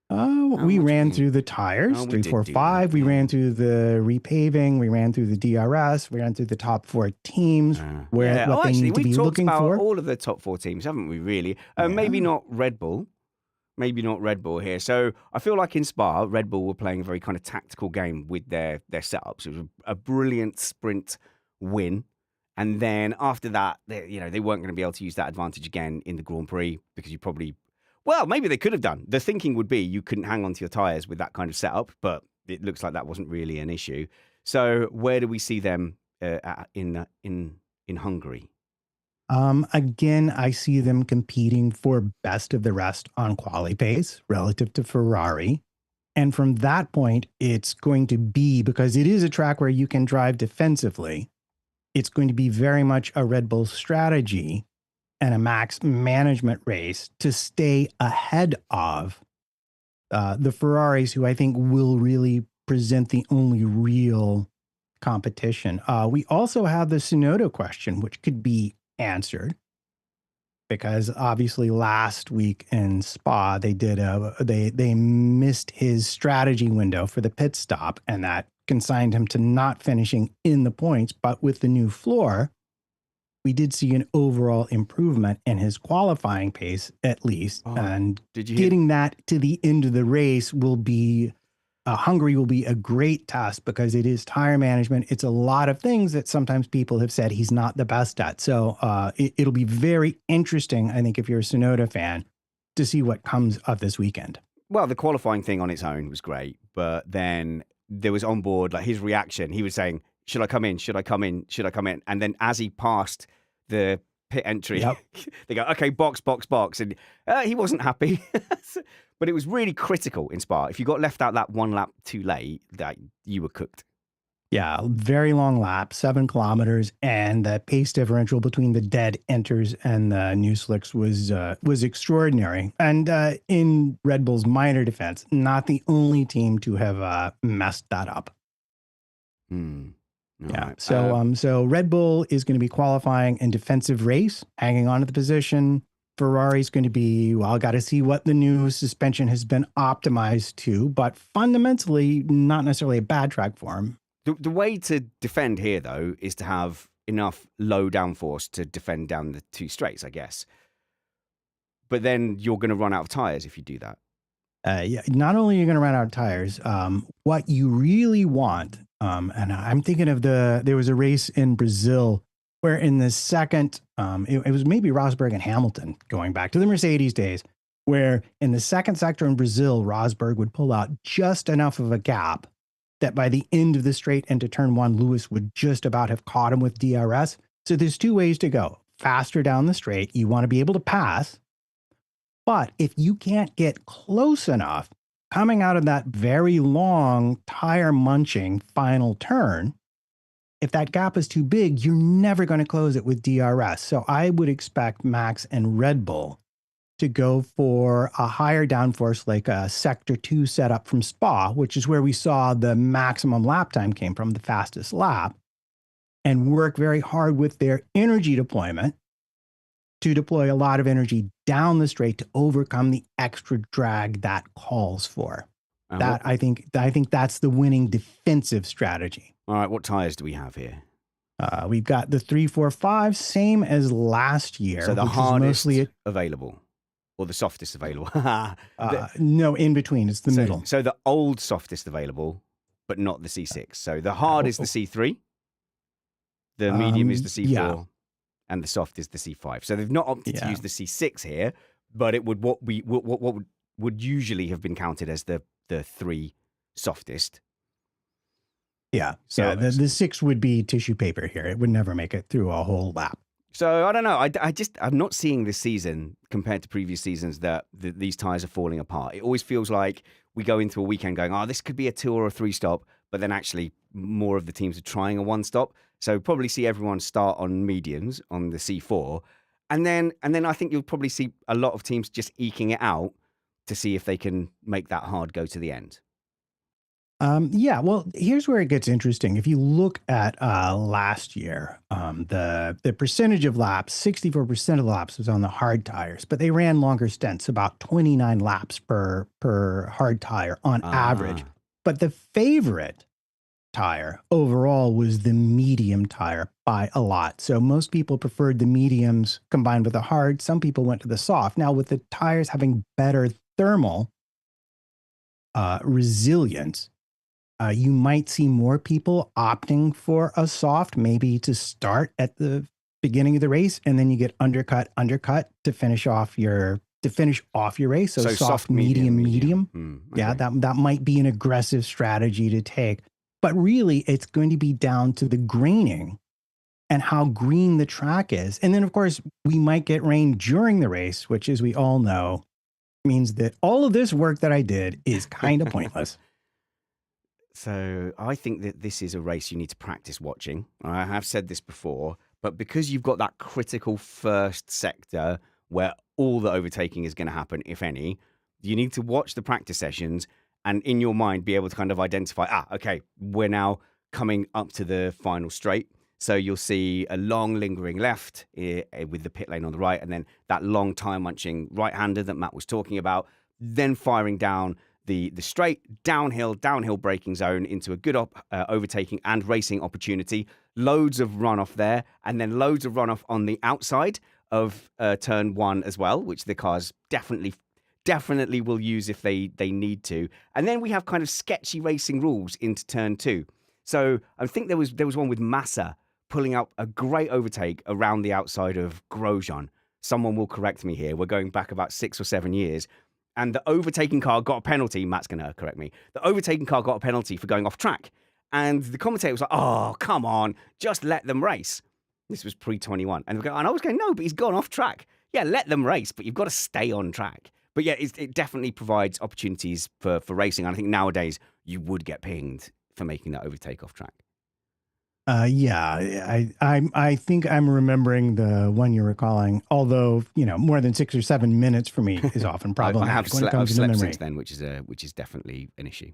We ran through the tires, 3, 4, 5. We ran through the repaving. We ran through the DRS. We ran through the top 4 teams. What they need to be looking for. We've talked about all of the top 4 teams, haven't we? Really? Maybe not Red Bull. Maybe not Red Bull here. So I feel like in Spa, Red Bull were playing a very kind of tactical game with their setups. It was a brilliant sprint win. And then after that, they weren't going to be able to use that advantage again in the Grand Prix because maybe they could have done. The thinking would be you couldn't hang on to your tyres with that kind of setup, but it looks like that wasn't really an issue. So where do we see them in Hungary? Again, I see them competing for best of the rest on quali pace relative to Ferrari. And from that point, it's going to be, because it is a track where you can drive defensively, it's going to be very much a Red Bull strategy and a Max management race to stay ahead of the Ferraris, who I think will really present the only real competition. We also have the Tsunoda question, which could be answered because obviously last week in Spa they missed his strategy window for the pit stop, and that consigned him to not finishing in the points. But with the new floor, we did see an overall improvement in his qualifying pace, at least. And getting that to the end of the race will be, Hungary will be a great test because it is tire management. It's a lot of things that sometimes people have said he's not the best at. So it'll be very interesting, I think, if you're a Tsunoda fan, to see what comes of this weekend. Well, the qualifying thing on its own was great, but then there was on board, like his reaction, he was saying, should I come in? Should I come in? Should I come in? And then as he passed the pit entry, they go, okay, box. And he wasn't happy. But it was really critical in Spa. If you got left out that one lap too late, that you were cooked. Yeah, very long lap, 7 kilometers, and the pace differential between the dead enters and the new slicks was extraordinary. And in Red Bull's minor defense, not the only team to have messed that up. Yeah. Right. So Red Bull is going to be qualifying in defensive race, hanging on to the position. Ferrari's going to be, got to see what the new suspension has been optimized to, but fundamentally not necessarily a bad track for him. The way to defend here, though, is to have enough low downforce to defend down the 2 straights, I guess. But then you're going to run out of tires if you do that. Not only are you going to run out of tires, what you really want, and I'm thinking of there was a race in Brazil where in the second, it was maybe Rosberg and Hamilton, going back to the Mercedes days, where in the second sector in Brazil, Rosberg would pull out just enough of a gap that by the end of the straight into turn 1, Lewis would just about have caught him with DRS. So there's 2 ways to go. Faster down the straight, you want to be able to pass. But if you can't get close enough, coming out of that very long tire munching final turn, if that gap is too big, you're never going to close it with DRS. So I would expect Max and Red Bull to go for a higher downforce, like a Sector 2 setup from Spa, which is where we saw the maximum lap time came from, the fastest lap, and work very hard with their energy deployment to deploy a lot of energy down the straight to overcome the extra drag that calls for. I think that's the winning defensive strategy. All right, what tires do we have here? We've got the 345, same as last year. So the which hardest was mostly available, or the softest available? No, in between. It's the middle. So the old softest available, but not the C6. So the hard is the C3, the medium is the C4, yeah. and the soft is the C5. So they've not opted to use the C6 here, but it would what would usually have been counted as the 3 softest. Yeah. So the 6 would be tissue paper here. It would never make it through a whole lap. So I don't know. I'm not seeing this season compared to previous seasons that these tires are falling apart. It always feels like we go into a weekend going, oh, this could be a 2 or a 3 stop, but then actually more of the teams are trying a 1 stop. So probably see everyone start on mediums on the C4, and then I think you'll probably see a lot of teams just eking it out to see if they can make that hard go to the end. Yeah, well, here's where it gets interesting. If you look at last year, the percentage of laps, 64% of the laps was on the hard tires, but they ran longer stints, about 29 laps per hard tire on average. But the favorite tire overall was the medium tire by a lot. So most people preferred the mediums combined with the hard. Some people went to the soft. Now, with the tires having better thermal resilience, you might see more people opting for a soft, maybe to start at the beginning of the race, and then you get undercut to finish off your race. So soft, medium. Okay. Yeah, that might be an aggressive strategy to take. But really, it's going to be down to the greening and how green the track is. And then, of course, we might get rain during the race, which, as we all know, means that all of this work that I did is kind of pointless. So I think that this is a race you need to practice watching. I have said this before, but because you've got that critical first sector where all the overtaking is going to happen, if any, you need to watch the practice sessions and in your mind be able to kind of identify, okay, we're now coming up to the final straight. So you'll see a long lingering left with the pit lane on the right, and then that long tire munching right-hander that Matt was talking about, then firing down the straight downhill braking zone into a good overtaking and racing opportunity. Loads of runoff there, and then loads of runoff on the outside of turn 1 as well, which the cars definitely will use if they need to. And then we have kind of sketchy racing rules into turn 2. So I think there was one with Massa pulling up a great overtake around the outside of Grosjean. Someone will correct me here. We're going back about 6 or 7 years. And the overtaking car got a penalty. Matt's going to correct me. The overtaking car got a penalty for going off track. And the commentator was like, oh, come on, just let them race. This was pre-21. And I was going, no, but he's gone off track. Yeah, let them race, but you've got to stay on track. But yeah, it definitely provides opportunities for racing. And I think nowadays you would get pinged for making that overtake off track. Yeah, I think I'm remembering the one you were calling, although, more than 6 or 7 minutes for me is often problematic when it comes to memory. Since then, which is definitely an issue.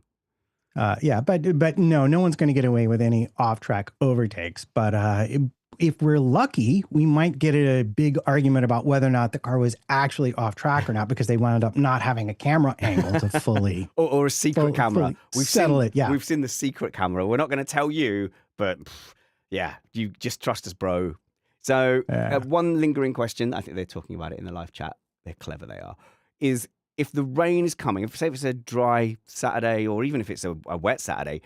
Yeah, but no one's going to get away with any off-track overtakes. But if we're lucky, we might get a big argument about whether or not the car was actually off track or not, because they wound up not having a camera angle to fully or a secret camera. We've seen the secret camera. We're not going to tell you. But yeah, you just trust us, bro. So one lingering question, I think they're talking about it in the live chat. They're clever, they are. Is if the rain is coming, say if it's a dry Saturday or even if it's a wet Saturday,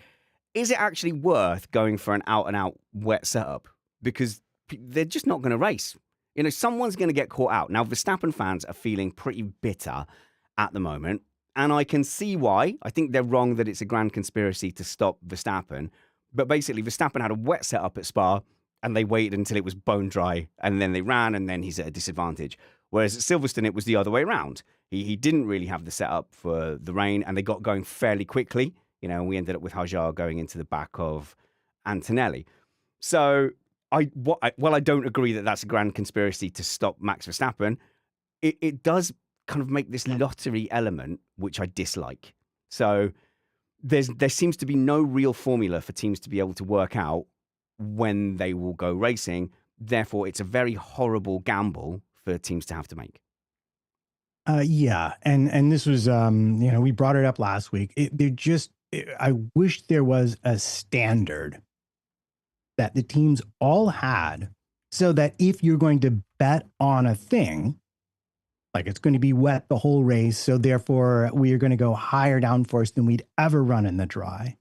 is it actually worth going for an out-and-out wet setup? Because they're just not going to race. Someone's going to get caught out. Now, Verstappen fans are feeling pretty bitter at the moment, and I can see why. I think they're wrong that it's a grand conspiracy to stop Verstappen. But basically, Verstappen had a wet setup at Spa, and they waited until it was bone dry, and then they ran, and then he's at a disadvantage. Whereas at Silverstone, it was the other way around. He didn't really have the setup for the rain, and they got going fairly quickly. And we ended up with Hajar going into the back of Antonelli. So I don't agree that that's a grand conspiracy to stop Max Verstappen. It does kind of make this lottery element, which I dislike. So there seems to be no real formula for teams to be able to work out when they will go racing. Therefore, it's a very horrible gamble for teams to have to make. Yeah, and this was we brought it up last week. I wish there was a standard that the teams all had, so that if you're going to bet on a thing, like it's going to be wet the whole race, so therefore we are going to go higher downforce than we'd ever run in the dry.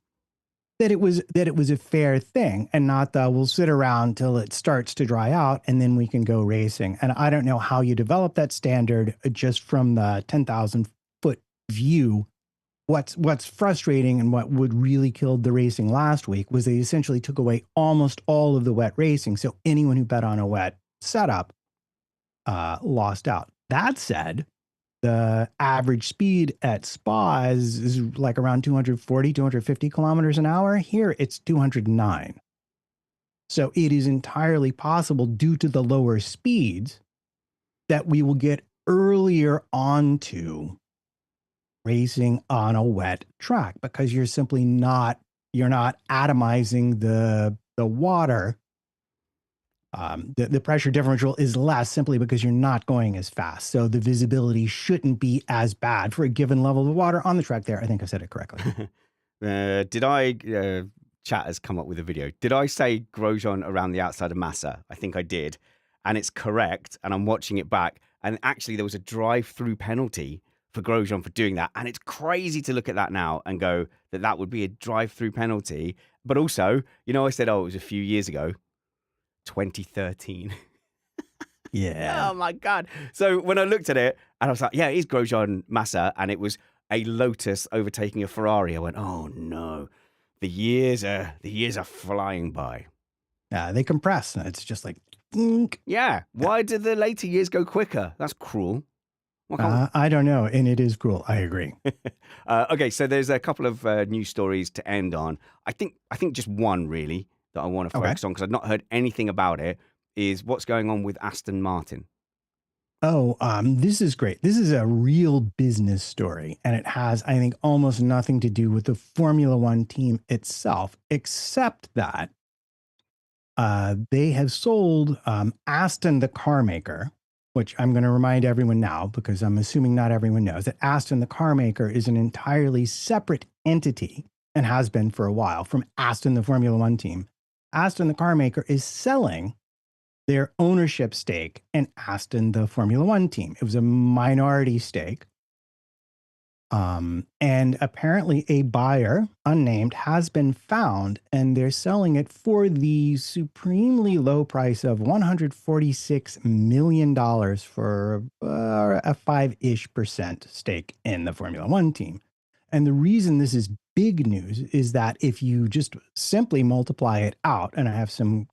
That it was a fair thing, and not that we'll sit around till it starts to dry out and then we can go racing. And I don't know how you develop that standard just from the 10,000-foot view. What's frustrating and what would really killed the racing last week was they essentially took away almost all of the wet racing. So anyone who bet on a wet setup lost out. That said, the average speed at Spa is like around 240, 250 kilometers an hour. Here, it's 209. So it is entirely possible, due to the lower speeds, that we will get earlier onto racing on a wet track, because you're not atomizing the water. The pressure differential is less simply because you're not going as fast. So the visibility shouldn't be as bad for a given level of water on the track there. I think I said it correctly. Chat has come up with a video. Did I say Grosjean around the outside of Massa? I think I did. And it's correct. And I'm watching it back. And actually, there was a drive-through penalty for Grosjean for doing that. And it's crazy to look at that now and go that would be a drive-through penalty. But also, I said, it was a few years ago. 2013. Yeah. Oh my God. So when I looked at it and I was like, yeah, it is Grosjean Massa, and it was a Lotus overtaking a Ferrari. I went, oh no, the years are flying by. They compress. It's just like, dink. Yeah. Why did the later years go quicker? That's cruel. I don't know. And it is cruel. I agree. Okay. So there's a couple of news stories to end on. I think just one really that I want to focus on, because I've not heard anything about it, is what's going on with Aston Martin. Oh, this is great. This is a real business story, and it has, I think, almost nothing to do with the Formula One team itself, except that they have sold Aston, the car maker, which I'm going to remind everyone now, because I'm assuming not everyone knows that Aston, the car maker, is an entirely separate entity, and has been for a while, from Aston, the Formula One team. Aston, the car maker, is selling their ownership stake in Aston, the Formula One team. It was a minority stake. And apparently a buyer, unnamed, has been found, and they're selling it for the supremely low price of $146 million for a 5-ish% stake in the Formula One team. And the reason this is big news is that if you just simply multiply it out, and I have some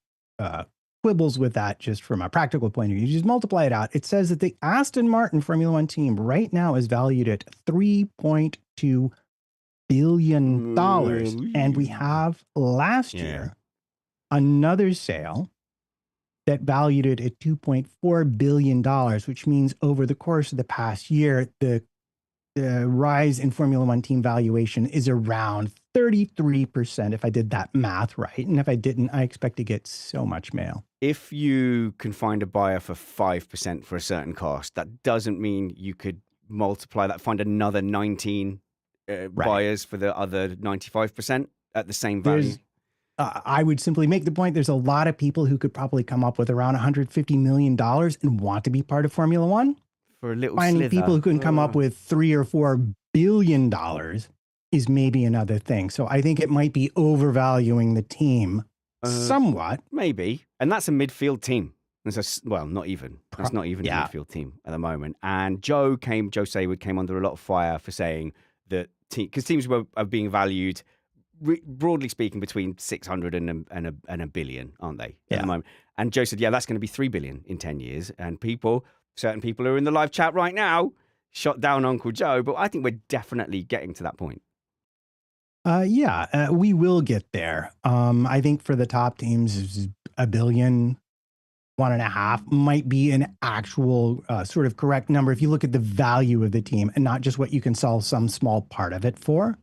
quibbles with that just from a practical point of view, you just multiply it out, it says that the Aston Martin Formula One team right now is valued at $3.2 billion. And we have last year another sale that valued it at $2.4 billion, which means over the course of the past year, the rise in Formula One team valuation is around 33%, if I did that math right. And if I didn't, I expect to get so much mail. If you can find a buyer for 5% for a certain cost, that doesn't mean you could multiply that, find another 19 buyers for the other 95% at the same value. I would simply make the point, there's a lot of people who could probably come up with around $150 million and want to be part of Formula One. For a little Finding slither. people who can come up with $3 or $4 billion is maybe another thing. So I think it might be overvaluing the team somewhat. Maybe. And that's a midfield team. Not even. That's not even a midfield team at the moment. And Joe Saywood came under a lot of fire for saying that because teams are being valued, broadly speaking, between 600 and a billion, aren't they, at the moment? And Joe said, that's going to be 3 billion in 10 years. And certain people who are in the live chat right now shot down Uncle Joe, but I think we're definitely getting to that point. We will get there. I think for the top teams, $1 billion, 1.5 might be an actual sort of correct number if you look at the value of the team and not just what you can sell some small part of it for.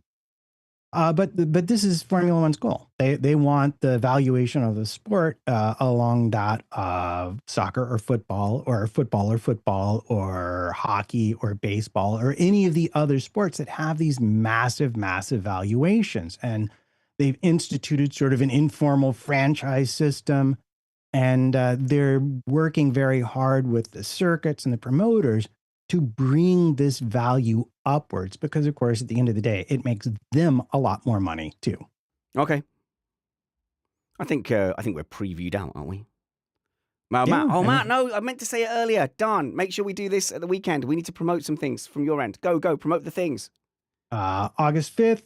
But this is Formula One's goal. They want the valuation of the sport along that of soccer or football or hockey or baseball or any of the other sports that have these massive valuations. And they've instituted sort of an informal franchise system, and they're working very hard with the circuits and the promoters to bring this value upwards, because of course, at the end of the day, it makes them a lot more money too. Okay. I think we're previewed out, aren't we? Matt. Matt, no, I meant to say it earlier. Darn, make sure we do this at the weekend. We need to promote some things from your end. Go, promote the things. August 5th,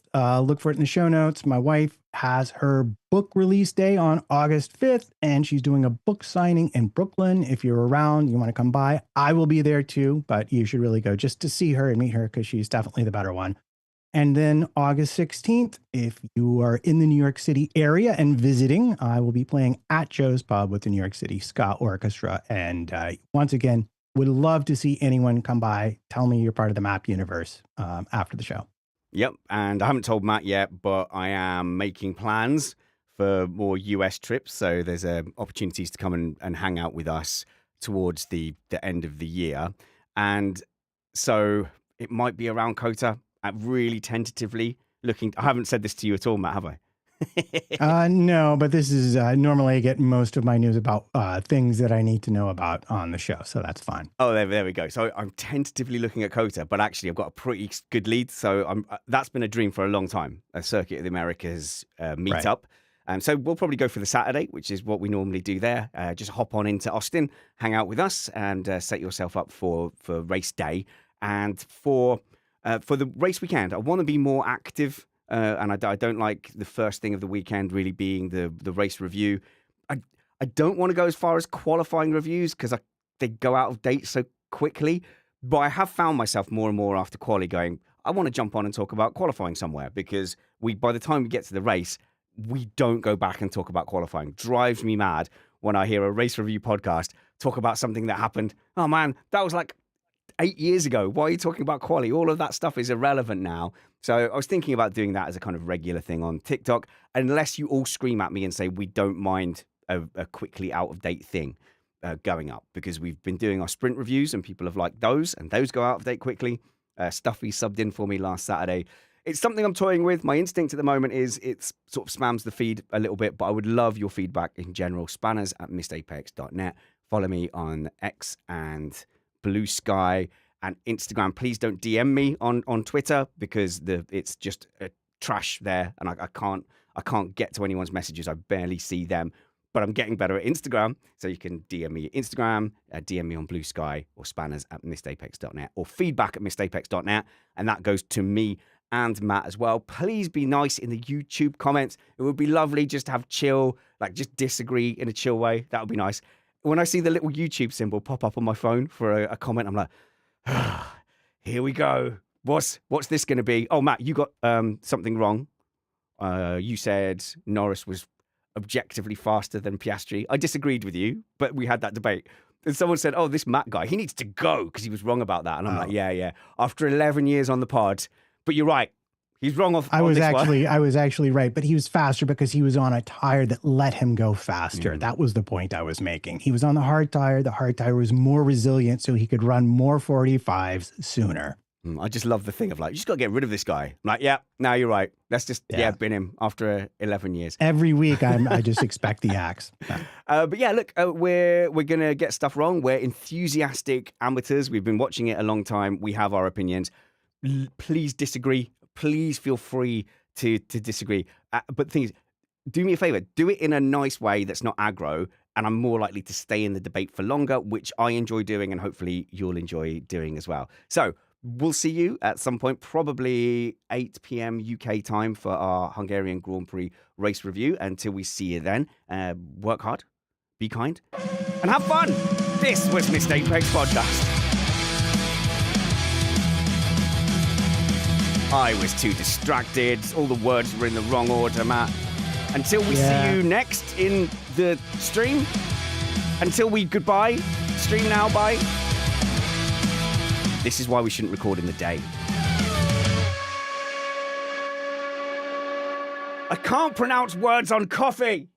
look for it in the show notes. My wife has her book release day on August 5th, and she's doing a book signing in Brooklyn. If you're around, you want to come by, I will be there too, but you should really go just to see her and meet her, because she's definitely the better one. And then August 16th, if you are in the New York City area and visiting, I will be playing at Joe's Pub with the New York City Ska Orchestra. And once again, would love to see anyone come by. Tell me you're part of the MAP universe after the show. Yep, and I haven't told Matt yet, but I am making plans for more US trips. So there's opportunities to come and hang out with us towards the end of the year. And so it might be around COTA. I'm really tentatively looking. I haven't said this to you at all, Matt, have I? No, but this is normally I get most of my news about things that I need to know about on the show, so that's fine. Oh, there we go. So I'm tentatively looking at COTA, but actually I've got a pretty good lead. So that's been a dream for a long time, a Circuit of the Americas meetup. Right. So we'll probably go for the Saturday, which is what we normally do there. Just hop on into Austin, hang out with us, and set yourself up for race day. And for the race weekend, I want to be more active. And I don't like the first thing of the weekend really being the race review. I don't want to go as far as qualifying reviews, because they go out of date so quickly. But I have found myself more and more after quali going, I want to jump on and talk about qualifying somewhere, because by the time we get to the race, we don't go back and talk about qualifying. Drives me mad when I hear a race review podcast talk about something that happened. Oh man, that was like 8 years ago. Why are you talking about quali? All of that stuff is irrelevant now. So I was thinking about doing that as a kind of regular thing on TikTok, unless you all scream at me and say we don't mind a quickly out-of-date thing going up, because we've been doing our sprint reviews and people have liked those, and those go out of date quickly. Stuffy subbed in for me last Saturday. It's something I'm toying with. My instinct at the moment is it sort of spams the feed a little bit, but I would love your feedback in general. spanners@missedapex.net. Follow me on X and Blue Sky and Instagram. Please don't DM me on Twitter, because it's just trash there, and I can't get to anyone's messages. I barely see them. But I'm getting better at Instagram, so you can DM me at Instagram, DM me on Blue Sky, or spanners@missedapex.net, or feedback@missedapex.net, and that goes to me and Matt as well. Please be nice in the YouTube comments. It would be lovely just to have chill, like just disagree in a chill way. That would be nice. When I see the little YouTube symbol pop up on my phone for a comment, I'm like, here we go. What's this going to be? Oh, Matt, you got something wrong. You said Norris was objectively faster than Pastri. I disagreed with you, but we had that debate. And someone said, oh, this Matt guy, he needs to go because he was wrong about that. And I'm like, yeah. After 11 years on the pod, but you're right. He's wrong on I was actually right, but he was faster because he was on a tire that let him go faster. That was the point I was making. He was on the hard tire. The hard tire was more resilient, so he could run more 45s sooner. I just love the thing of like, you just got to get rid of this guy. I'm like, yeah, now you're right. Let's just, bin him after 11 years. Every week, I just expect the axe. But yeah, look, we're going to get stuff wrong. We're enthusiastic amateurs. We've been watching it a long time. We have our opinions. Please disagree. Please feel free to disagree. But the thing is, do me a favor. Do it in a nice way that's not aggro, and I'm more likely to stay in the debate for longer, which I enjoy doing, and hopefully you'll enjoy doing as well. So we'll see you at some point, probably 8 p.m. UK time for our Hungarian Grand Prix race review. Until we see you then, work hard, be kind, and have fun. This was Mr. Apex Podcast. I was too distracted. All the words were in the wrong order, Matt. Until we see you next in the stream. Until we goodbye. Stream now, bye. This is why we shouldn't record in the day. I can't pronounce words on coffee.